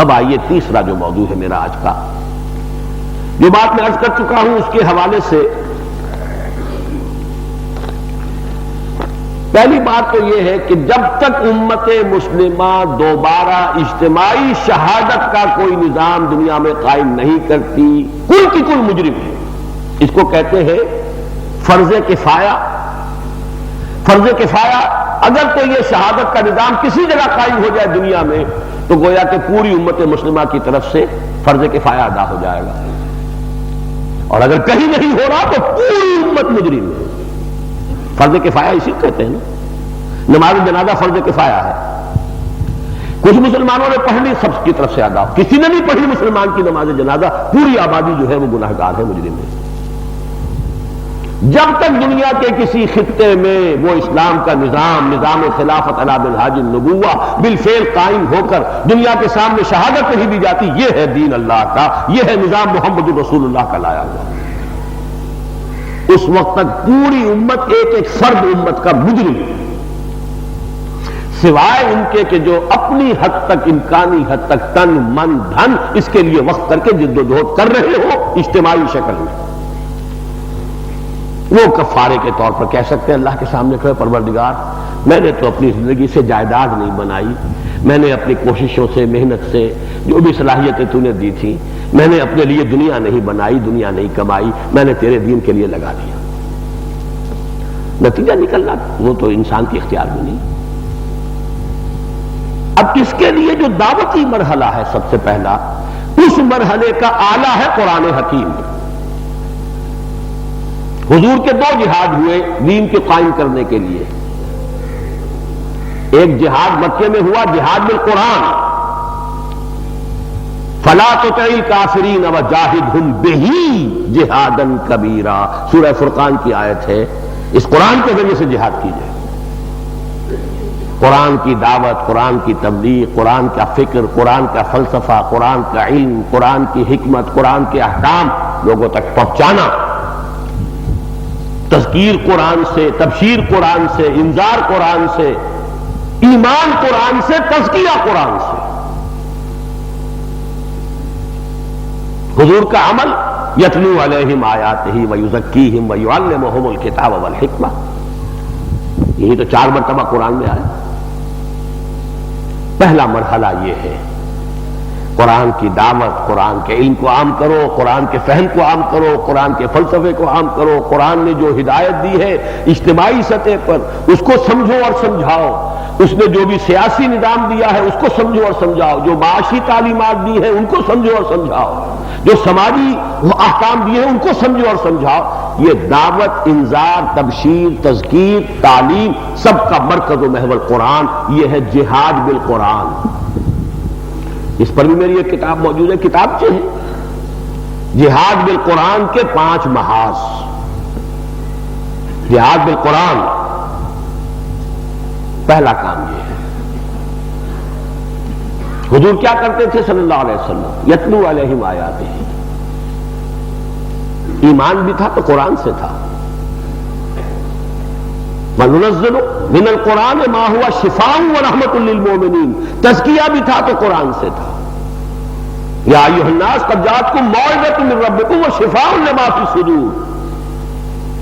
اب آئیے تیسرا جو موضوع ہے میرا آج کا، جو بات میں عرض کر چکا ہوں اس کے حوالے سے پہلی بات تو یہ ہے کہ جب تک امت مسلمہ دوبارہ اجتماعی شہادت کا کوئی نظام دنیا میں قائم نہیں کرتی، کل کی کل مجرم ہے. اس کو کہتے ہیں فرض کفایہ. فرض کفایہ، اگر تو یہ شہادت کا نظام کسی جگہ قائم ہو جائے دنیا میں تو گویا کہ پوری امت مسلمہ کی طرف سے فرض کفایہ ادا ہو جائے گا، اور اگر کہیں نہیں ہو رہا تو پوری امت مجرم ہے. فرض کفایہ اسی کہتے ہیں نا. نماز جنازہ فرض کفایہ ہے. کچھ مسلمانوں نے پڑھ لی، سب کی طرف سے ادا. کسی نے نہیں پڑھی مسلمان کی نماز جنازہ، پوری آبادی جو ہے وہ گناہگار ہے، مجرم ہے. جب تک دنیا کے کسی خطے میں وہ اسلام کا نظام خلافت علی منہاج النبوہ بالفعل قائم ہو کر دنیا کے سامنے شہادت نہیں دی جاتی، یہ ہے دین اللہ کا، یہ ہے نظام محمد رسول اللہ کا لایا ہوا. اس وقت تک پوری امت ایک ایک فرد امت کا مجرم ہے، سوائے ان کے کہ جو اپنی حد تک، امکانی حد تک تن من دھن اس کے لیے وقت کر کے جد و جہد کر رہے ہو اجتماعی شکل میں. وہ کفارے کے طور پر کہہ سکتے ہیں اللہ کے سامنے کہ پروردگار میں نے تو اپنی زندگی سے جائیداد نہیں بنائی، میں نے اپنی کوششوں سے، محنت سے جو بھی صلاحیتیں تو نے دی تھی، میں نے اپنے لیے دنیا نہیں بنائی، دنیا نہیں کمائی، میں نے تیرے دین کے لیے لگا دیا. نتیجہ نکلنا وہ تو انسان کے اختیار میں نہیں. اب اس کے لیے جو دعوتی مرحلہ ہے سب سے پہلا، اس مرحلے کا آلہ ہے قرآن حکیم۔ حضور کے دو جہاد ہوئے دین کے قائم کرنے کے لیے۔ ایک جہاد مکے میں ہوا، جہاد بالقرآن، فلا تطع الکافرین وجاہدہم بہ جہادا کبیرا، سورہ فرقان کی آیت ہے۔ اس قرآن کے ذریعے سے جہاد کیجیے، قرآن کی دعوت، قرآن کی تبلیغ، قرآن کا فکر، قرآن کا فلسفہ، قرآن کا علم، قرآن کی حکمت، قرآن کے احکام لوگوں تک پہنچانا، تذکیر قرآن سے، تبشیر قرآن سے، انذار قرآن سے، ایمان قرآن سے، تزکیہ قرآن سے۔ حضور کا عمل یتلو علیہم آیاتہ ویزکیہم ویعلمہم الکتاب والحکمہ، یہی تو 4 مرتبہ قرآن میں آیا۔ پہلا مرحلہ یہ ہے، قرآن کی دعوت، قرآن کے علم کو عام کرو، قرآن کے فہم کو عام کرو، قرآن کے فلسفے کو عام کرو، قرآن نے جو ہدایت دی ہے اجتماعی سطح پر اس کو سمجھو اور سمجھاؤ، اس نے جو بھی سیاسی نظام دیا ہے اس کو سمجھو اور سمجھاؤ، جو معاشی تعلیمات دی ہے ان کو سمجھو اور سمجھاؤ، جو سماجی احکام دیے ہیں ان کو سمجھو اور سمجھاؤ۔ یہ دعوت، انذار، تبشیر، تذکیر، تعلیم، سب کا مرکز و محور قرآن، یہ ہے جہاد بالقرآن۔ اس پر بھی میری ایک کتاب موجود ہے، کتابچے ہیں، جہاد بالقرآن کے 5 محاذ۔ جہاد بالقرآن، پہلا کام یہ ہے۔ حضور کیا کرتے تھے صلی اللہ علیہ وسلم؟ یتلو علیہم آیاتہ، ایمان بھی تھا تو قرآن سے تھا۔ وَنُنَزِّلُ مِنَ الْقُرْآنِ مَا هُوَ شِفَاءٌ وَرَحْمَةٌ لِّلْمُؤْمِنِينَ، تزکیہ بھی تھا تو قرآن سے تھا۔ یا ایھا الناس قد جاءتکم موعظۃ من ربکم وشفاء لما فی الصدور،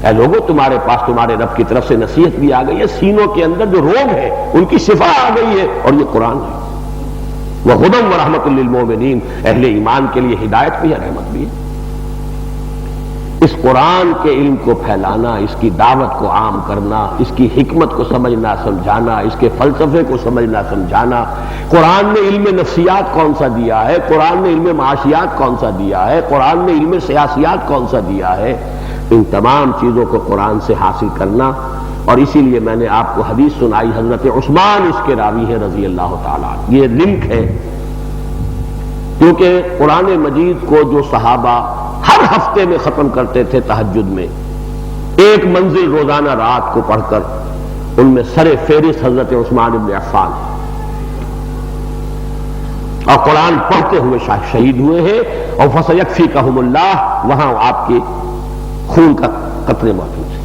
اے لوگو تمہارے پاس تمہارے رب کی طرف سے نصیحت بھی آ گئی ہے، سینوں کے اندر جو روگ ہے ان کی شفا آ گئی ہے، اور یہ قرآن ہے۔ وَہُدًى وَرَحْمَةٌ لِّلْمُؤْمِنِينَ، اہل ایمان کے لیے ہدایت بھی ہے، رحمت بھی ہے۔ اس قرآن کے علم کو پھیلانا، اس کی دعوت کو عام کرنا، اس کی حکمت کو سمجھنا سمجھانا، اس کے فلسفے کو سمجھنا سمجھانا، قرآن نے علم نفسیات کون سا دیا ہے، قرآن نے علم معاشیات کون سا دیا ہے، قرآن نے علم سیاسیات کون سا دیا ہے، ان تمام چیزوں کو قرآن سے حاصل کرنا۔ اور اسی لیے میں نے آپ کو حدیث سنائی، حضرت عثمان اس کے راوی ہے رضی اللہ تعالیٰ، یہ لنک ہے، کیونکہ قرآن مجید کو جو صحابہ ہر ہفتے میں ختم کرتے تھے تہجد میں، ایک منزل روزانہ رات کو پڑھ کر، ان میں سر فہرست حضرت عثمان بن عفان، اور قرآن پڑھتے ہوئے شہید ہوئے ہیں، اور فَسَيَكْفِيكَهُمُ اللَّهُ، وہاں آپ کے خون کا قطرے موجود ہیں۔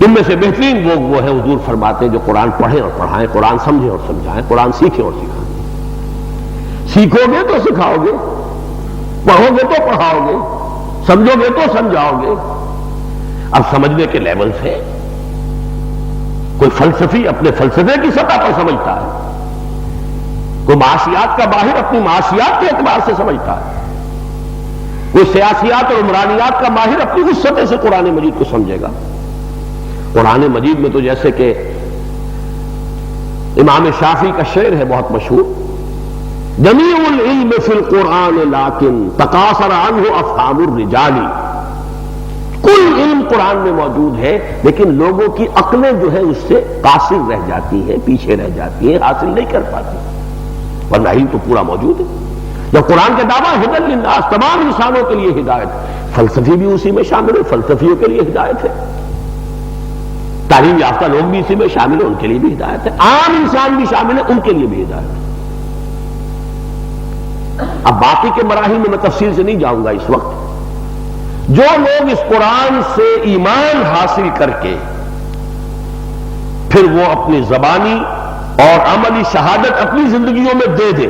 ان میں سے بہترین وہ ہیں، حضور فرماتے ہیں جو قرآن پڑھیں اور پڑھائیں، قرآن سمجھیں اور سمجھائیں، قرآن سیکھیں اور سکھائیں۔ سیکھو گے تو سکھاؤ گے، پڑھو گے تو پڑھاؤ گے، سمجھو گے تو سمجھاؤ گے۔ اب سمجھنے کے لیول سے کوئی فلسفی اپنے فلسفے کی سطح پر سمجھتا ہے، کوئی معاشیات کا باہر اپنی معاشیات کے اعتبار سے سمجھتا ہے، کوئی سیاسیات اور عمرانیات کا ماہر اپنی اس سطح سے قرآن مجید کو سمجھے گا۔ قرآن مجید میں تو جیسے کہ امام شافعی کا شعر ہے بہت مشہور، جمیع العلم فی القرآن لیکن تقاصر عنہ افہام الرجال، کل علم قرآن میں موجود ہے لیکن لوگوں کی عقلیں جو ہے اس سے قاصر رہ جاتی ہیں، پیچھے رہ جاتی ہیں، حاصل نہیں کر پاتی، ورنہ علم تو پورا موجود ہے۔ جب قرآن کے دعویٰ ھدی للناس، تمام انسانوں کے لیے ہدایت، فلسفی بھی اسی میں شامل ہے، فلسفیوں کے لیے ہدایت ہے، تعلیم یافتہ لوگ بھی اسی میں شامل ہیں، ان کے لیے بھی ہدایت ہے، عام انسان بھی شامل ہے، ان کے لیے بھی ہدایت ہے۔ اب باقی کے مراحل میں تفصیل سے نہیں جاؤں گا اس وقت۔ جو لوگ اس قرآن سے ایمان حاصل کر کے پھر وہ اپنی زبانی اور عملی شہادت اپنی زندگیوں میں دے دے،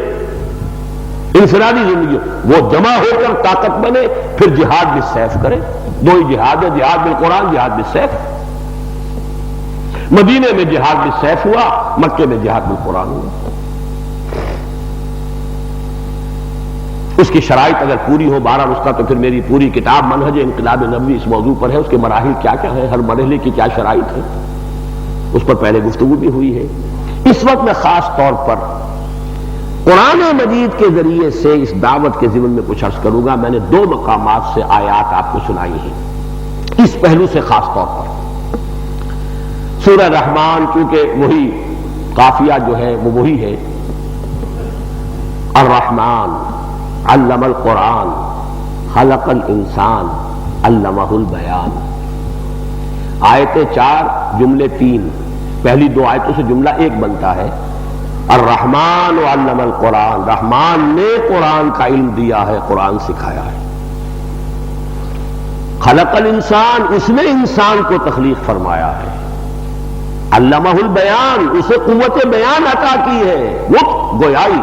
انفرادی زندگی، وہ جمع ہو کر طاقت بنے، پھر جہاد بالسیف کرے۔ دو ہی جہاد ہے، جہاد بالقرآن، جہاد بالسیف۔ مدینے میں جہاد بالسیف ہوا، مکے میں جہاد بالقرآن ہوا۔ اس کی شرائط اگر پوری ہو، بہرحال اس کا تو پھر میری پوری کتاب منہج انقلاب نبوی اس موضوع پر ہے، اس کے مراحل کیا کیا ہیں، ہر مرحلے کی کیا شرائط ہے۔ اس پر پہلے گفتگو بھی ہوئی ہے۔ اس وقت میں خاص طور پر قرآن مجید کے ذریعے سے اس دعوت کے ضمن میں کچھ عرض کروں گا۔ میں نے 2 مقامات سے آیات آپ کو سنائی ہیں اس پہلو سے خاص طور پر۔ سورہ رحمان، چونکہ وہی قافیہ جو ہے وہ وہی ہے، الرحمن علم القرآن خلق الانسان علمہ البیان۔ آیتیں 4 جملے 3، پہلی 2 آیتوں سے جملہ ایک بنتا ہے۔ الرحمن علم القرآن، رحمان نے قرآن کا علم دیا ہے، قرآن سکھایا ہے۔ خلق الانسان، اس نے انسان کو تخلیق فرمایا ہے۔ علمہ البیان، اسے قوت بیان عطا کی ہے، وہ گویائی۔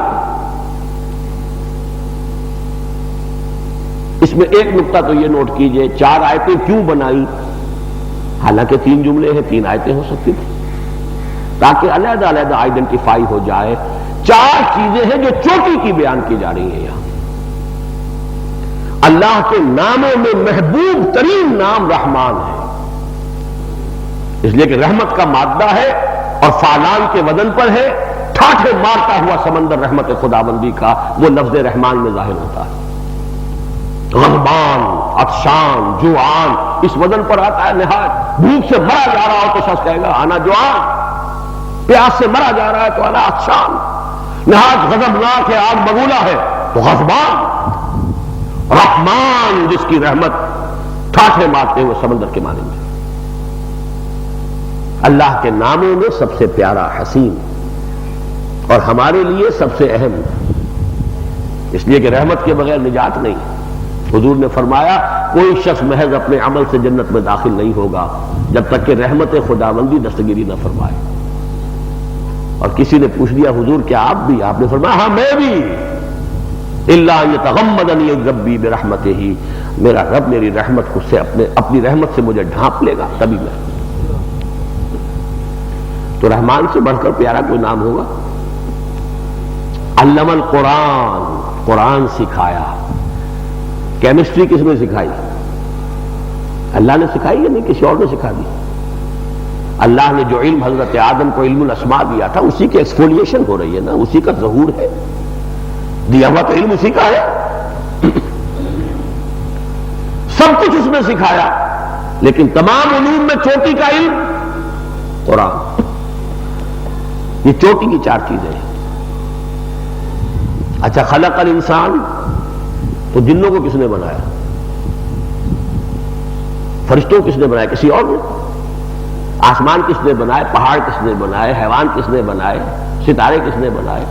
اس میں ایک نقطہ تو یہ نوٹ کیجئے، 4 آیتیں کیوں بنائی؟ حالانکہ 3 جملے ہیں، 3 آیتیں ہو سکتی تھیں، تاکہ علیحدہ علیحدہ آئیڈینٹیفائی ہو جائے۔ 4 چیزیں ہیں جو چوٹی کی بیان کی جا رہی ہیں یہاں۔ اللہ کے ناموں میں محبوب ترین نام رحمان ہے، اس لیے کہ رحمت کا مادہ ہے اور فعلان کے وزن پر ہے۔ ٹھاٹھے مارتا ہوا سمندر رحمت خداوندی کا وہ لفظ رحمان میں ظاہر ہوتا ہے۔ غضبان، عطشان، جوعان، اس وزن پر آتا ہے۔ نہایت بھوک سے مرا جا رہا ہو تو شخص کہے گا انا جوعان، پیاس سے مرا جا رہا ہے تو انا عطشان، نہایت غضبناک ہے، آگ بگولا ہے تو غضبان۔ رحمان، جس کی رحمت ٹھاٹھے مارتے ہوئے سمندر کے مانند ہے۔ اللہ کے ناموں میں سب سے پیارا حسین اور ہمارے لیے سب سے اہم، اس لیے کہ رحمت کے بغیر نجات نہیں۔ حضور نے فرمایا کوئی شخص محض اپنے عمل سے جنت میں داخل نہیں ہوگا جب تک کہ رحمت خداوندی دستگیری نہ فرمائے۔ اور کسی نے پوچھ دیا حضور کیا آپ بھی؟ آپ نے فرمایا ہاں میں بھی، الا ان یتغمدنی ربی برحمتہ، میرا رب میری رحمت سے اپنی رحمت سے مجھے ڈھانپ لے گا تبھی میں۔ تو رحمان سے بڑھ کر پیارا کوئی نام ہوگا؟ علم القرآن، قرآن سکھایا۔ کیمسٹری کس نے سکھائی؟ اللہ نے سکھائی یا نہیں کسی اور نے سکھا دی؟ اللہ نے جو علم حضرت آدم کو علم الاسماء دیا تھا اسی کی ایکسفولیشن ہو رہی ہے نا، اسی کا ظہور ہے، دیا ہوا تو علم اسی کا ہے۔ سب کچھ اس نے سکھایا، لیکن تمام علوم میں چوٹی کا علم قرآن۔ یہ چوٹی کی 4 چیزیں ہیں۔ اچھا، خلق الانسان، تو جنوں کو کس نے بنایا؟ فرشتوں کس نے بنایا؟ کسی اور نے؟ آسمان کس نے بنائے؟ پہاڑ کس نے بنائے؟ حیوان کس نے بنائے؟ ستارے کس نے بنائے؟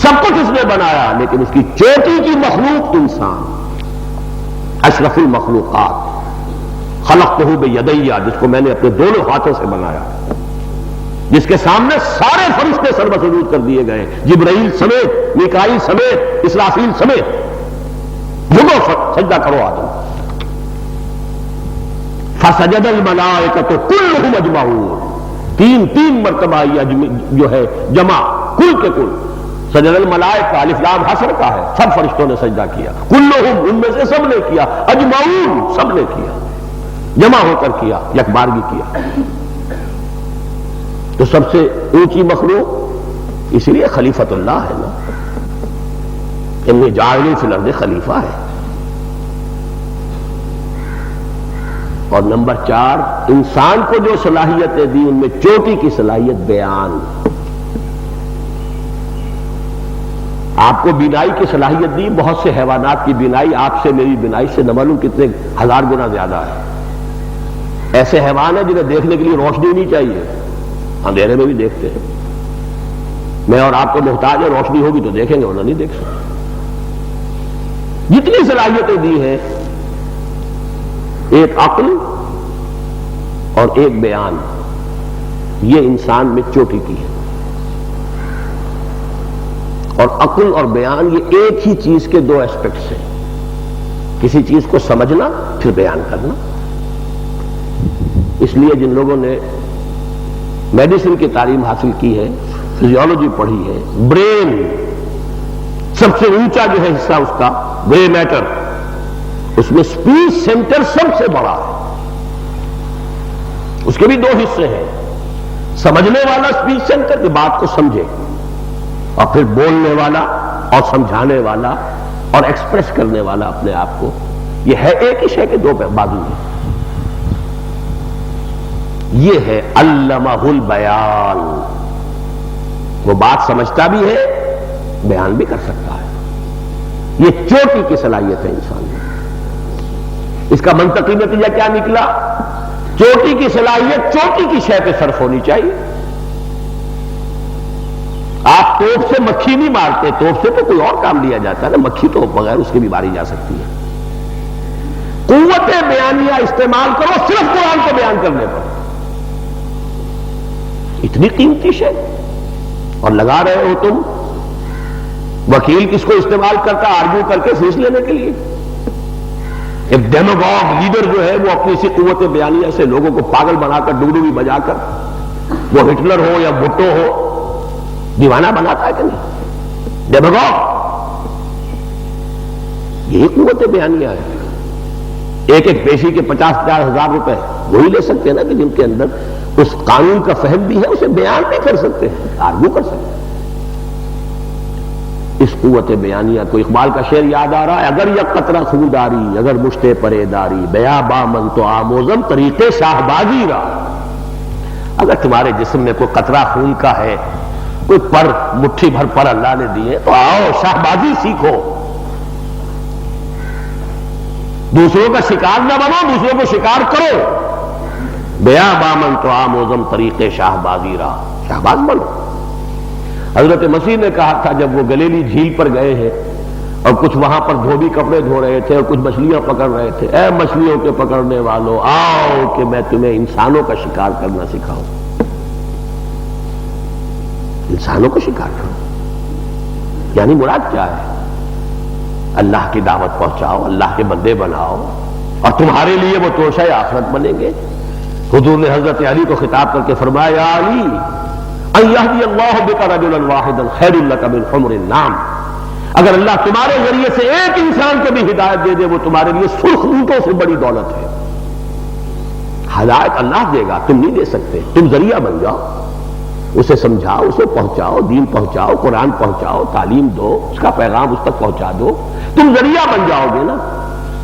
سب کچھ اس نے بنایا، لیکن اس کی چوٹی کی مخلوق انسان، اشرف المخلوقات، خلقتہ بیدی، جس کو میں نے اپنے دونوں ہاتھوں سے بنایا، جس کے سامنے سارے فرشتے سر بسجود کر دیے گئے، جبرائیل سمیت، میکائیل سمیت، اسرافیل سمیت، جھکو سجدہ کرو آدم۔ فسجد الملائکۃ کلھم اجمعون، 3 مرتبہ یہ جو ہے جمع کل کے کل، سجد الملائکہ الف لام حصر کا ہے، سب فرشتوں نے سجدہ کیا، کلھم ان میں سے سب نے کیا، اجمعون سب نے کیا، جمع ہو کر کیا، یکبارگی کیا۔ تو سب سے اونچی مخلوق اس لیے خلیفۃ اللہ ہے نا، انی جاعل فی الارض خلیفہ ہے۔ اور نمبر 4، انسان کو جو صلاحیتیں دی ان میں چوٹی کی صلاحیت بیان۔ آپ کو بینائی کی صلاحیت دی، بہت سے حیوانات کی بینائی آپ سے میری بینائی سے نہ معلوم کتنے 1000 گنا زیادہ ہے۔ ایسے حیوان ہیں جنہیں دیکھنے کے لیے روشنی نہیں چاہیے، اندھیرے میں بھی دیکھتے ہیں۔ میں اور آپ کو محتاج ہے، روشنی ہوگی تو دیکھیں گے ورنہ نہیں دیکھ سکتے۔ جتنی صلاحیتیں دی ہیں، ایک عقل اور ایک بیان، یہ انسان میں چوٹی کی ہے۔ اور عقل اور بیان یہ ایک ہی چیز کے 2 ایسپیکٹس ہیں، کسی چیز کو سمجھنا پھر بیان کرنا۔ اس لیے جن لوگوں نے میڈیسن کی تعلیم حاصل کی ہے، فزیولوجی پڑھی ہے، برین سب سے اونچا جو ہے حصہ اس کا گرے میٹر، اس میں اسپیچ سینٹر سب سے بڑا ہے، اس کے بھی 2 حصے ہیں، سمجھنے والا اسپیچ سینٹر کی بات کو سمجھے، اور پھر بولنے والا اور سمجھانے والا اور ایکسپریس کرنے والا اپنے آپ کو. یہ ہے ایک ہی شے کے دو بازو ہیں. یہ ہے علمہ البیان. وہ بات سمجھتا بھی ہے، بیان بھی کر سکتا ہے. یہ چوٹی کی صلاحیت ہے انسان میں. اس کا منطقی نتیجہ کیا نکلا؟ چوٹی کی صلاحیت چوٹی کی شے پہ صرف ہونی چاہیے. آپ توپ سے مکھی نہیں مارتے، توپ سے تو کوئی اور کام لیا جاتا ہے نا، مکھی تو بغیر اس کے بھی ماری جا سکتی ہے. قوت بیانیہ استعمال کرو صرف قرآن کو بیان کرنے پر. اتنی قیمتی شے، اور لگا رہے ہو تم. وکیل کس کو استعمال کرتا ہے؟ آرگو کر کے فیس لینے کے لیے. ایک ڈیموگاگ لیڈر جو ہے وہ اپنی اسی قوت بیانیہ سے لوگوں کو پاگل بنا کر ڈگڈگی بجا کر، وہ ہٹلر ہو یا بھٹو ہو، دیوانہ بناتا ہے کہ نہیں؟ ڈیموگاگ. یہی قوت بیانیہ ہے. ایک ایک پیشی کے 50,000 ہزار روپے وہی لے سکتے ہیں نا کہ جن کے اندر اس قانون کا فہم بھی ہے، اسے بیان بھی کر سکتے ہیں، آرگو کر سکتے ہیں. اس قوت بیانیہ کو اقبال کا شعر یاد آ رہا ہے. اگر یک قطرہ خوداری، اگر مشتے پرے داری، بیا بامن تو آموزم طریقے شاہبازی را. اگر تمہارے جسم میں کوئی قطرہ خون کا ہے، کوئی پر مٹھی بھر پر اللہ نے دیے، تو آؤ شاہبازی سیکھو. دوسروں کا شکار نہ بنو، دوسروں کو شکار کرو. بیا بامن تو آموزم طریقے شاہبازی را. شاہباز بنو. حضرت مسیح نے کہا تھا جب وہ گلیلی جھیل پر گئے ہیں اور کچھ وہاں پر دھوبی کپڑے دھو رہے تھے اور کچھ مچھلیاں پکڑ رہے تھے، اے مچھلیوں کے پکڑنے والوں، آؤ کہ میں تمہیں انسانوں کا شکار کرنا سکھاؤں. انسانوں کو شکار کرو یعنی مراد کیا ہے؟ اللہ کی دعوت پہنچاؤ، اللہ کے بندے بناؤ، اور تمہارے لیے وہ توشہ آخرت بنیں گے. حضور نے حضرت علی کو خطاب کر کے فرمایا، یا علی ان یہدی اللہ بک رجلا واحدا خیر لک من حمر النعم. اگر اللہ تمہارے ذریعے سے ایک انسان کو بھی ہدایت دے دے، وہ تمہارے لیے سرخ اونٹوں سے بڑی دولت ہے. ہدایت اللہ دے گا، تم نہیں دے سکتے. تم ذریعہ بن جاؤ، اسے سمجھاؤ، اسے پہنچاؤ، دین پہنچاؤ، قرآن پہنچاؤ، تعلیم دو، اس کا پیغام اس تک پہنچا دو. تم ذریعہ بن جاؤ گے نا.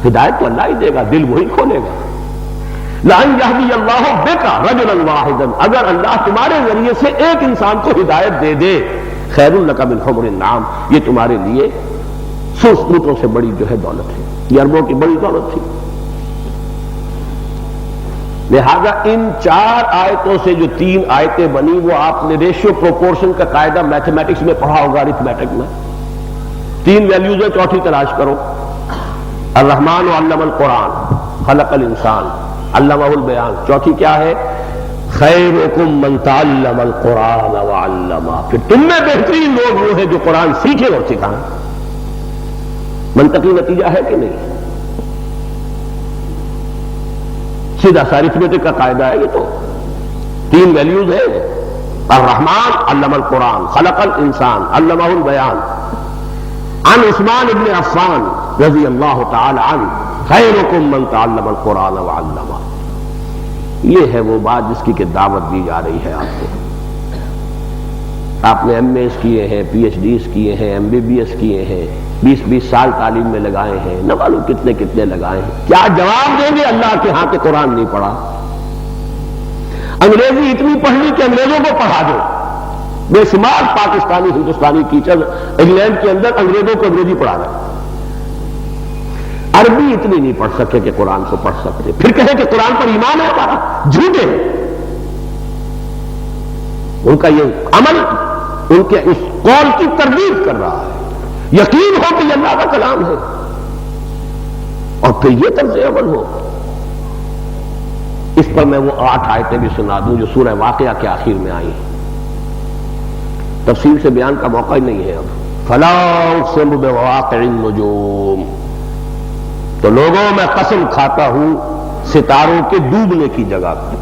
ہدایت تو اللہ ہی دے گا، دل وہی کھولے گا. لَأَن يَهْدِيَ اللَّهُ بِكَ رَجُلًا وَاحِدًا. اگر اللہ تمہارے ذریعے سے ایک انسان کو ہدایت دے دے، خیر لک من حمر النعام، یہ تمہارے لیے سرخ اونٹوں سے بڑی جو ہے دولت ہے. یہ عربوں کی بڑی دولت تھی. لہذا ان 4 آیتوں سے جو 3 آیتیں بنی، وہ آپ نے ریشیو پروپورشن کا قاعدہ میتھمیٹکس میں پڑھا ہوگا، ارتھمیٹک میں. 3 ویلیوز ہیں، چوتھی تلاش کرو. الرحمن علم القرآن خلق الانسان علمہ البیان. چوتھی کیا ہے؟ خیرکم من تعلم القرآن وعلمہ. پھر تم میں بہترین لوگ وہ ہیں جو قرآن سیکھیں اور سکھائیں. منطقی نتیجہ ہے کہ نہیں؟ سیدھا سا ارتھمیٹک کا قاعدہ ہے. یہ تو 3 ویلیوز ہیں. الرحمن علم القرآن خلق الانسان علمہ البیان. عن عثمان ابن عفان رضی اللہ تعالی عنہ خیرکم من تعلم القرآن وعلمہ. یہ ہے وہ بات جس کی کہ دعوت دی جا رہی ہے آپ کو. آپ نے ایم ایس کیے ہیں، پی ایچ ڈیز کیے ہیں، ایم بی بی ایس کیے ہیں، 20 سال تعلیم میں لگائے ہیں، نہ معلوم کتنے لگائے ہیں. کیا جواب دیں گے اللہ کے ہاں کہ قرآن نہیں پڑھا؟ انگریزی اتنی پڑھ لی کہ انگریزوں کو پڑھا دو. بے شمار پاکستانی ہندوستانی ٹیچر انگلینڈ کے اندر انگریزوں کو انگریزی پڑھا رہے. عربی اتنی نہیں پڑھ سکے کہ قرآن کو پڑھ سکتے. پھر کہیں کہ قرآن پر ایمان ہے ہمارا، جھوٹے. ان کا یہ عمل ان کے اس قول کی تردید کر رہا ہے. یقین ہو کہ یہ اللہ کا کلام ہے، اور پھر یہ طرز عمل ہو. اس پر میں وہ 8 آیتیں بھی سنا دوں جو سورہ واقعہ کے آخر میں آئی. تفصیل سے بیان کا موقع ہی نہیں ہے اب. فلا اقسم بمواقع النجوم. تو لوگوں میں قسم کھاتا ہوں ستاروں کے ڈوبنے کی جگہ پر.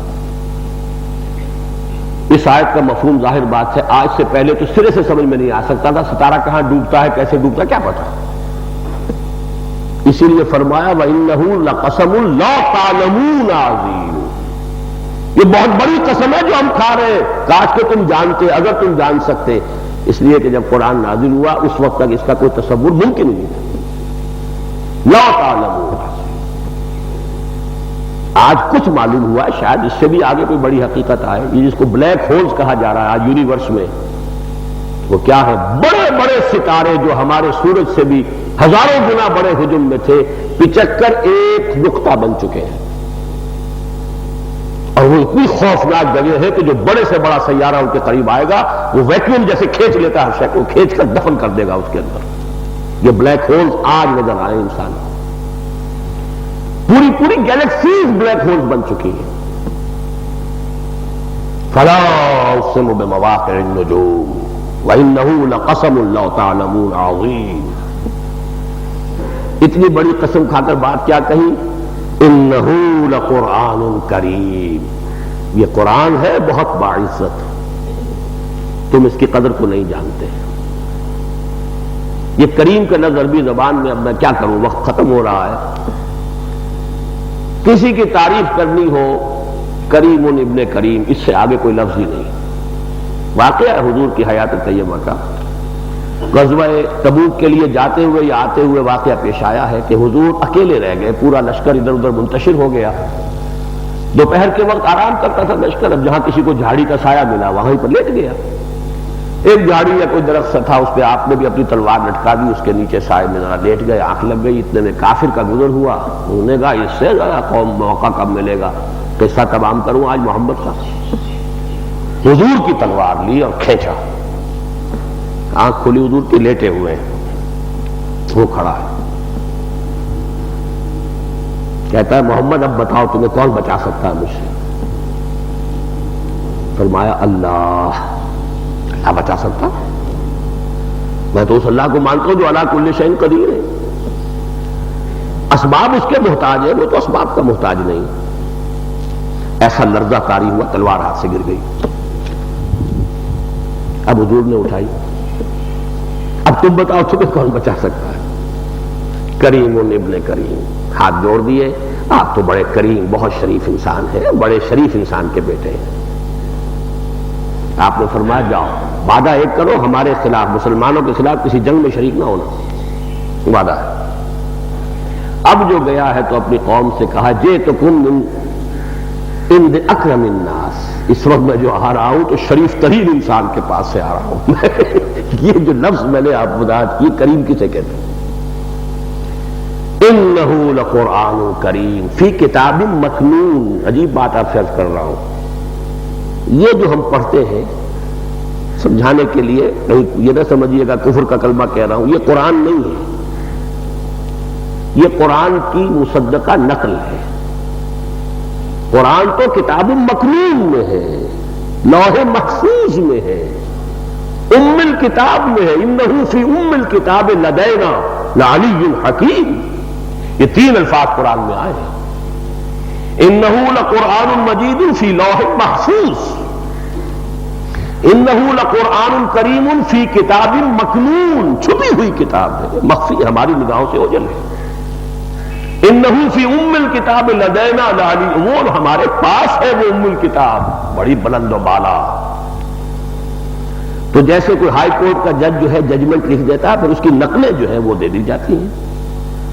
اس آیت کا مفہوم ظاہر بات ہے آج سے پہلے تو سرے سے سمجھ میں نہیں آ سکتا تھا. ستارہ کہاں ڈوبتا ہے، کیسے ڈوبتا ہے، کیا پتا. اسی لیے فرمایا وَإِنَّهُ لَقَسَمٌ لَوْ تَعْلَمُونَ عَظِيمٌ. یہ بہت بڑی قسم ہے جو ہم کھا رہے ہیں، کاش کہ تم جانتے، اگر تم جان سکتے، اس لیے کہ جب قرآن نازل ہوا اس وقت تک اس کا کوئی تصور ممکن نہیں تھا۔ لا تعلمون، آج کچھ معلوم ہوا ہے، شاید اس سے بھی آگے کوئی بڑی حقیقت آئے۔ یہ جس کو بلیک ہولز کہا جا رہا ہے آج یونیورس میں، وہ کیا ہے؟ بڑے بڑے ستارے جو ہمارے سورج سے بھی ہزاروں گنا بڑے حجم میں تھے، پچک کر ایک نقطہ بن چکے ہیں، اور وہ اتنی خوفناک جگہ ہے کہ جو بڑے سے بڑا سیارہ ان کے قریب آئے گا وہ ویکیوم جیسے کھینچ لیتا ہے ہر شے کو، کھینچ کر دفن کر دے گا اس کے اندر۔ یہ بلیک ہولز آج نظر آئے انسان کو، پوری پوری گیلیکسیز بلیک ہولز بن چکی ہیں۔ فلا اقسم بمواقع النجوم وانه لقسم لو تعلمون عظیم۔ اتنی بڑی قسم کھا کر بات کیا کہی؟ انہ لقرآن کریم، یہ قرآن ہے بہت باعزت، تم اس کی قدر کو نہیں جانتے۔ یہ کریم کا لفظ عربی زبان میں، اب میں کیا کروں، وقت ختم ہو رہا ہے، کسی کی تعریف کرنی ہو کریم ابن کریم، اس سے آگے کوئی لفظ ہی نہیں۔ واقعہ ہے حضور کی حیات طیبہ کا، غزوہ تبوک کے لیے جاتے ہوئے یا آتے ہوئے واقعہ پیش آیا ہے کہ حضور اکیلے رہ گئے، پورا لشکر ادھر ادھر منتشر ہو گیا۔ دوپہر کے وقت آرام کرتا تھا لشکر، اب جہاں کسی کو جھاڑی کا سایہ ملا وہیں پر لیٹ گیا۔ ایک جھاڑی یا کوئی درخت تھا، اس پہ آپ نے بھی اپنی تلوار لٹکا دی، اس کے نیچے سائے میں ذرا لیٹ گئے، آنکھ لگ گئی۔ اتنے میں کافر کا گزر ہوا، انہوں نے کہا اس سے ذرا قوم موقع کب ملے گا، قصہ تمام کروں آج محمد کا۔ حضور کی تلوار لی اور کھینچا، آنکھ کھلی حضور کی، لیٹے ہوئے ہیں، وہ کھڑا ہے، کہتا ہے محمد اب بتاؤ تمہیں کون بچا سکتا ہے مجھ سے؟ فرمایا اللہ بچا سکتا، میں تو اس اللہ کو مانتا ہوں جو علی کل شیء قدیر ہے۔ اسباب اس کے محتاج ہے، وہ تو اسباب کا محتاج نہیں۔ ایسا لرزہ طاری ہوا، تلوار ہاتھ سے گر گئی۔ اب حضور نے اٹھائی، اب تم بتاؤ تمہیں کون بچا سکتا ہے؟ کریم ابن کریم، ہاتھ جوڑ دیے، آپ تو بڑے کریم بہت شریف انسان ہیں، بڑے شریف انسان کے بیٹے ہیں۔ آپ نے فرمایا جاؤ وعدہ ایک کرو، ہمارے خلاف مسلمانوں کے خلاف کسی جنگ میں شریک نہ ہونا، وعدہ ہے۔ اب جو گیا ہے تو اپنی قوم سے کہا جئتکم من عند اکرم الناس، اس وقت میں جو آ رہا ہوں تو شریف ترین انسان کے پاس سے آ رہا ہوں۔ یہ جو لفظ میں نے آپ بتا، یہ کریم کسے کہتے ہیں؟ انہ لقرآن کریم فی کتاب مکنون۔ عجیب بات آپ سے عرض کر رہا ہوں، یہ جو ہم پڑھتے ہیں سمجھانے کے لیے، کہیں یہ نہ سمجھیے گا کفر کا کلمہ کہہ رہا ہوں، یہ قرآن نہیں ہے، یہ قرآن کی مصدقہ نقل ہے۔ قرآن تو کتاب مکنون میں ہے، لوح محفوظ میں ہے، ام الکتاب میں ہے، انہ فی ام الکتاب لدینا لعلی حکیم، یہ تین الفاظ قرآن میں آئے ہیں۔ انہ لقرآن مجید فی لوح محفوظ، انہ لقرآن کریم فی کتاب مکنون، چھپی ہوئی کتاب ہے، مخفی، ہماری نگاہوں سے اوجھل ہے۔ انہ فی ام الکتاب لدینا لعلی، وہ ہمارے پاس ہے وہ ام الکتاب، بڑی بلند و بالا۔ تو جیسے کوئی ہائی کورٹ کا جج جو ہے ججمنٹ لکھ دیتا ہے، پھر اس کی نقلیں جو ہیں وہ دے دی جاتی ہیں،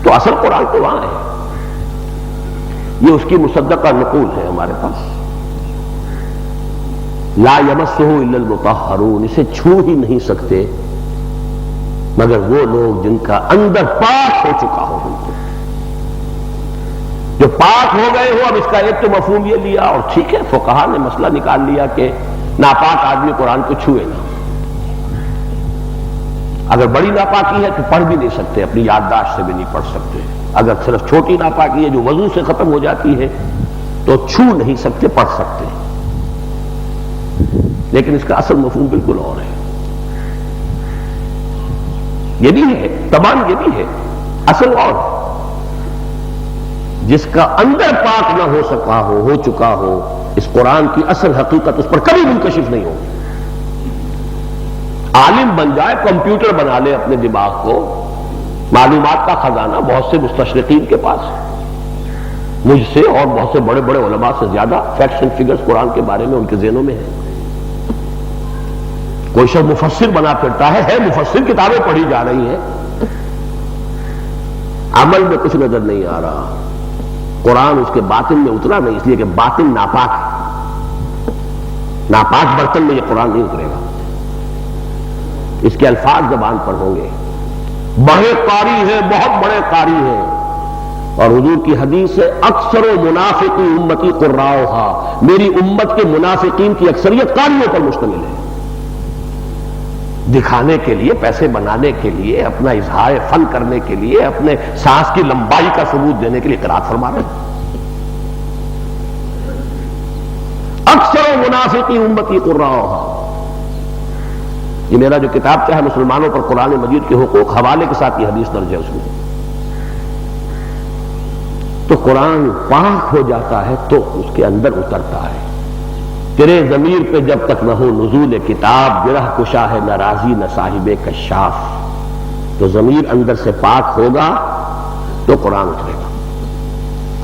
تو اصل قرآن تو وہاں ہے، یہ اس کی مصدقہ نقول ہے ہمارے پاس۔ لا یمسہ الا المطہرون، اسے چھو ہی نہیں سکتے مگر وہ لوگ جن کا اندر پاک ہو چکا ہو، جو پاک ہو گئے ہو۔ اب اس کا ایک تو مفہوم یہ لیا، اور ٹھیک ہے فقہا نے مسئلہ نکال لیا کہ ناپاک آدمی قرآن کو چھوئے نہ، اگر بڑی ناپاکی ہے تو پڑھ بھی نہیں سکتے، اپنی یادداشت سے بھی نہیں پڑھ سکتے، اگر صرف چھوٹی ناپاکی ہے جو وضو سے ختم ہو جاتی ہے تو چھو نہیں سکتے، پڑھ سکتے، لیکن اس کا اصل مفہوم بالکل اور ہے۔ یہ بھی ہے، تمام یہ بھی ہے، اصل اور ہے۔ جس کا اندر پاک نہ ہو سکا ہو چکا ہو، اس قرآن کی اصل حقیقت اس پر کبھی منکشف نہیں ہوگی۔ عالم بن جائے، کمپیوٹر بنا لے اپنے دماغ کو، معلومات کا خزانہ بہت سے مستشرقین کے پاس ہے، مجھ سے اور بہت سے بڑے بڑے علماء سے زیادہ فیکٹس اینڈ فگرز قرآن کے بارے میں ان کے ذہنوں میں ہیں. کوئی شخص مفسر بنا پھرتا ہے مفسر، کتابیں پڑھی جا رہی ہیں، عمل میں کچھ نظر نہیں آ رہا. قرآن اس کے باطن میں اترا نہیں، اس لیے کہ باطن ناپاک ہے. ناپاک برتن میں یہ قرآن نہیں اترے گا. اس کے الفاظ زبان پر ہوں گے. بڑے قاری ہیں، بہت بڑے قاری ہیں، اور حضور کی حدیث ہے اکثر و منافقی امتی قراؤہا، میری امت کے منافقین کی اکثریت قاریوں پر مشتمل ہے. دکھانے کے لیے، پیسے بنانے کے لیے، اپنا اظہار فن کرنے کے لیے، اپنے سانس کی لمبائی کا ثبوت دینے کے لیے قرات فرما رہے ہیں. اکثر و منافقی امتی قراؤہا. یہ میرا جو کتاب کیا ہے مسلمانوں پر قرآن مجید کے حقوق، حوالے کے ساتھ یہ حدیث درج ہے اس میں. تو قرآن پاک ہو جاتا ہے تو اس کے اندر اترتا ہے. تیرے ضمیر پہ جب تک نہ ہو نزول کتاب، گرہ کشا ہے نہ راضی نہ صاحب کشاف. تو ضمیر اندر سے پاک ہوگا تو قرآن اترے گا.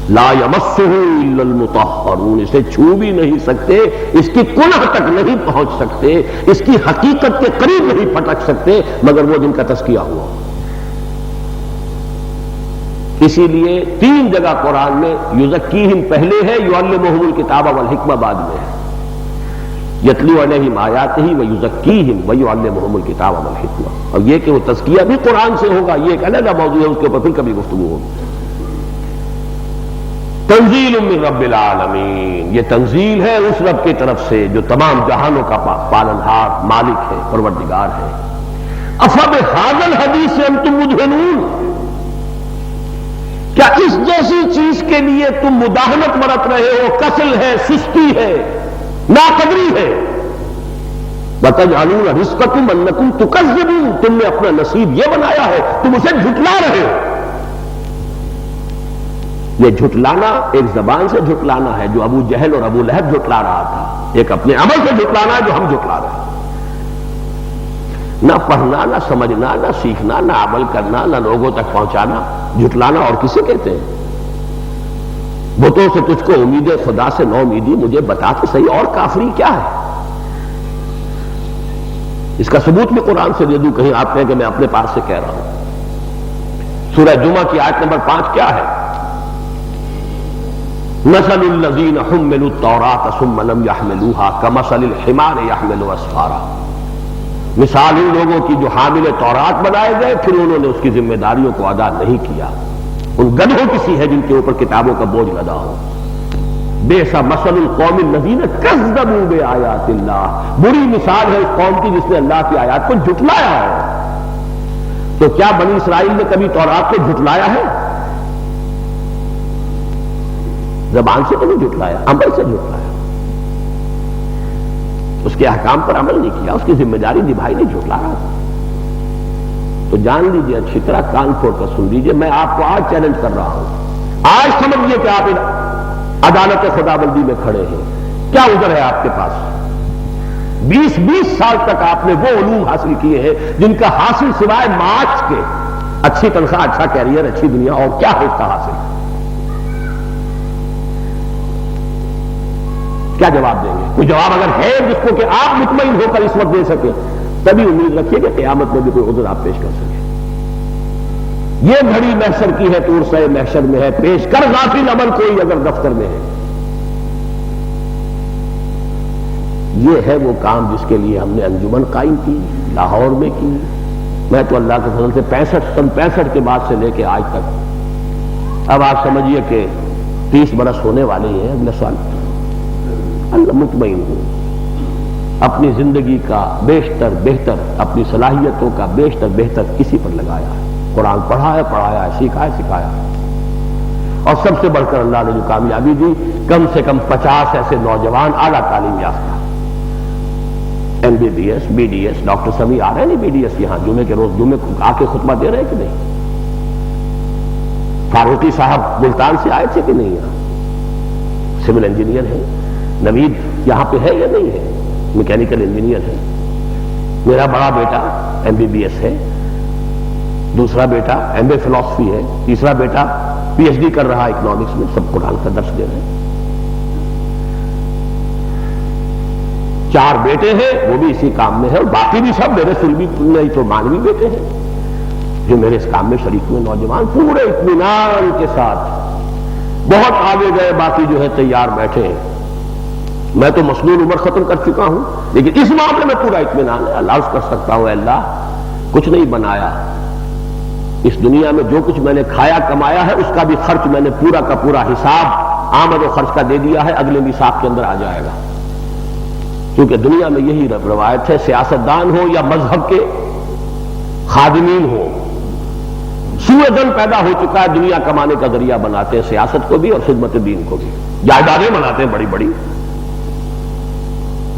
لا یمسہ الا المطہرون، اسے چھو بھی نہیں سکتے، اس کی کنہ تک نہیں پہنچ سکتے، اس کی حقیقت کے قریب نہیں پھٹک سکتے مگر وہ جن کا تزکیہ ہوا. اسی لیے 3 جگہ قرآن میں یزکیہم پہلے ہے، یعلمہم الکتاب والحکمہ بعد میں ہے. یتلو علیہم آیاتہ ویزکیہم ویعلمہم الکتاب والحکمہ. اور یہ کہ وہ تزکیہ بھی قرآن سے ہوگا یہ ایک الگ موضوع ہے، اس کے اوپر پھر کبھی گفتگو ہوگی. تنزیل من رب العالمین، یہ تنزیل ہے اس رب کی طرف سے جو تمام جہانوں کا پالنہار، مالک ہے، پروردگار ہے. افبہذا الحدیث انتم مدہنون، کیا اس جیسی چیز کے لیے تم مداہنت برت رہے ہو؟ کسل ہے، سستی ہے، ناقدری ہے. وَتَجْعَلُونَ رِزْقَكُمْ أَنَّكُمْ تُكَذِّبُونَ، تم نے اپنا نصیب یہ بنایا ہے، تم اسے جھٹلا رہے ہو. یہ جھٹلانا ایک زبان سے جھٹلانا ہے جو ابو جہل اور ابو لہب جھٹلا رہا تھا، ایک اپنے عمل سے جھٹلانا ہے جو ہم جھٹلا رہے ہیں. نہ پڑھنا، نہ سمجھنا، نہ سیکھنا، نہ عمل کرنا، نہ لوگوں تک پہنچانا، جھٹلانا اور کسے کہتے ہیں؟ بتوں سے تجھ کو امید خدا سے نو امیدی، مجھے بتا تو صحیح اور کافری کیا ہے؟ اس کا ثبوت میں قرآن سے دے دوں، کہیں آپ کہیں کہ میں اپنے پاس سے کہہ رہا ہوں. سورہ جمعہ کی آیت نمبر 5 کیا ہے؟ مثل الذین حملوا التوراۃ ثم لم يحملوها كمثل الحمار يحمل اسفارا. مثال ان لوگوں کی جو حامل تورات بنائے گئے پھر انہوں نے اس کی ذمہ داریوں کو ادا نہیں کیا. ان گدھوں کی سی ہے جن کے اوپر کتابوں کا بوجھ لدا ہو. بئس مثل القوم الذین کذبوا بآیات اللہ، بری مثال ہے اس قوم کی جس نے اللہ کی آیات کو جھٹلایا ہے. تو کیا بنی اسرائیل نے کبھی تورات کو جھٹلایا ہے؟ زبان سے تو نہیں جھٹلایا، عمل سے جھٹلایا. اس کے احکام پر عمل نہیں کیا، اس کی ذمہ داری نبھائی نہیں، جھٹلا رہا تھا. تو جان لیجیے، اچھی طرح کان کھول کر سن لیجیے، میں آپ کو آج چیلنج کر رہا ہوں. آج سمجھیے کہ آپ عدالت خدا بندی میں کھڑے ہیں. کیا عذر ہے آپ کے پاس؟ 20 سال تک آپ نے وہ علوم حاصل کیے ہیں جن کا حاصل سوائے معاش کے، اچھی تنخواہ، اچھا کیریئر، اچھی دنیا، اور کیا ہے اس کا حاصل؟ کیا جواب دیں گے؟ کوئی جواب اگر ہے جس کو کہ آپ مطمئن ہو کر اس وقت دے سکیں، تبھی امید رکھیے کہ قیامت میں بھی کوئی عذر آپ پیش کر سکیں. یہ گھڑی محشر کی ہے، طور سے محشر میں ہے، پیش کر غافل عمل کوئی اگر دفتر میں ہے. یہ ہے وہ کام جس کے لیے ہم نے انجمن قائم کی، لاہور میں کی. میں تو اللہ کے فضل سے 65 کے بعد سے لے کے آج تک، اب آپ سمجھیے کہ 30 برس ہونے والے ہیں اگلے سال. اللہ مطمئن ہوں، اپنی زندگی کا بیشتر بہتر، اپنی صلاحیتوں کا بیشتر بہتر اسی پر لگایا ہے. قرآن پڑھا ہے، پڑھایا ہے، سیکھا ہے، سکھایا ہے. اور سب سے بڑھ کر اللہ نے جو کامیابی دی، کم سے کم 50 ایسے نوجوان اعلیٰ تعلیم یافتہ، MBBS BDS، ڈاکٹر سبھی آ رہے ہیں نہیں BDS یہاں جمعے کے روز، جمعے آ کے خطبہ دے رہے ہیں کہ نہیں؟ فاروقی صاحب ملتان سے آئے تھے کہ نہیں؟ یہاں سول انجینئر ہے. نوید یہاں پہ ہے یا نہیں ہے؟ میکینیکل انجینئر ہے. میرا بڑا بیٹا MBBS ہے، دوسرا بیٹا MA فلسفی ہے، تیسرا بیٹا پی ایچ ڈی کر رہا ہے اکنامکس میں، سب قرآن کا درس دے رہے ہیں۔ 4 بیٹے ہیں، وہ بھی اسی کام میں ہے، اور باقی بھی سب میرے سلبی نہیں تو مانوی بیٹے ہیں جو میرے اس کام میں شریک ہوئے، نوجوان پورے اطمینان کے ساتھ بہت آگے گئے، باقی جو ہے تیار بیٹھے ہیں۔ میں تو مسنون عمر ختم کر چکا ہوں، لیکن اس معاملے میں پورا اطمینان ہے، اللہ کر سکتا ہوں، اے اللہ کچھ نہیں بنایا، اس دنیا میں جو کچھ میں نے کھایا کمایا ہے اس کا بھی خرچ میں نے پورا کا پورا حساب آمد و خرچ کا دے دیا ہے، اگلے میثاق کے اندر آ جائے گا۔ کیونکہ دنیا میں یہی روایت ہے، سیاستدان ہو یا مذہب کے خادمین ہو، سوء ظن پیدا ہو چکا ہے، دنیا کمانے کا ذریعہ بناتے ہیں سیاست کو بھی اور خدمت دین کو بھی، جائیدادیں بناتے ہیں بڑی بڑی،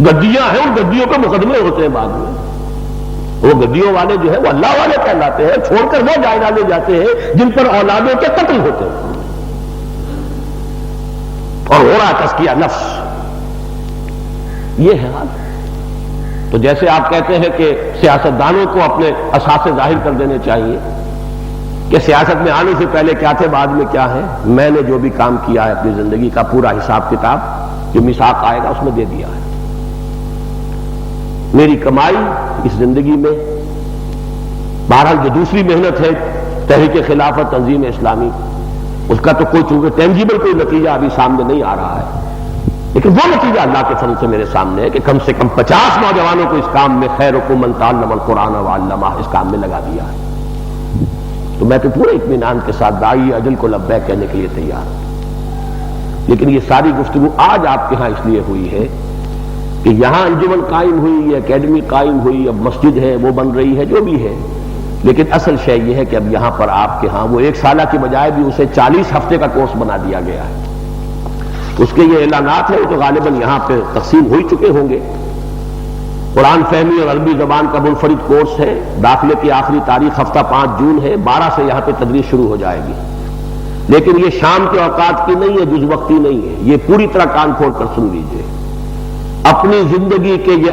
گدیاں ہیں، ان گدیوں پہ مقدمے ہوتے ہیں بعد میں، وہ گدیوں والے جو ہے وہ اللہ والے کہلاتے ہیں، چھوڑ کر وہ جائیدادیں جاتے ہیں جن پر اولادوں کے قتل ہوتے ہیں، اور ہو رہا تزکیہ نفس، یہ ہے حال۔ تو جیسے آپ کہتے ہیں کہ سیاستدانوں کو اپنے اثاثے ظاہر کر دینے چاہیے کہ سیاست میں آنے سے پہلے کیا تھے، بعد میں کیا ہے، میں نے جو بھی کام کیا ہے اپنی زندگی کا پورا حساب کتاب جو میثاق آئے گا اس میں دے دیا ہے۔ میری کمائی اس زندگی میں، بہرحال جو دوسری محنت ہے تحریک خلافت تنظیم اسلامی، اس کا تو کوئی چونکہ ٹینجیبل کوئی نتیجہ ابھی سامنے نہیں آ رہا ہے، لیکن وہ نتیجہ اللہ کے فضل سے میرے سامنے ہے کہ کم سے کم 50 نوجوانوں کو اس کام میں، خیرکم من تعلم القرآن وعلمہ، اس کام میں لگا دیا ہے۔ تو میں تو پورے اطمینان کے ساتھ داعی اجل کو لبیک کہنے کے لیے تیار ہوں۔ لیکن یہ ساری گفتگو آج آپ کے ہاں اس لیے ہوئی ہے کہ یہاں انجمن قائم ہوئی، یہ اکیڈمی قائم ہوئی، اب مسجد ہے وہ بن رہی ہے، جو بھی ہے، لیکن اصل شے یہ ہے کہ اب یہاں پر آپ کے ہاں وہ 1 سالہ کی بجائے بھی اسے 40 ہفتے کا کورس بنا دیا گیا ہے۔ اس کے یہ اعلانات ہیں، وہ تو غالباً یہاں پہ تقسیم ہو چکے ہوں گے۔ قرآن فہمی اور عربی زبان کا منفرد کورس ہے، داخلے کی آخری تاریخ ہفتہ 5 جون ہے، 12 سے یہاں پہ تدریس شروع ہو جائے گی، لیکن یہ شام کے اوقات کی نہیں ہے، جز وقتی نہیں ہے، یہ پوری طرح کان کھول کر سن لیجئے۔ اپنی زندگی کے یہ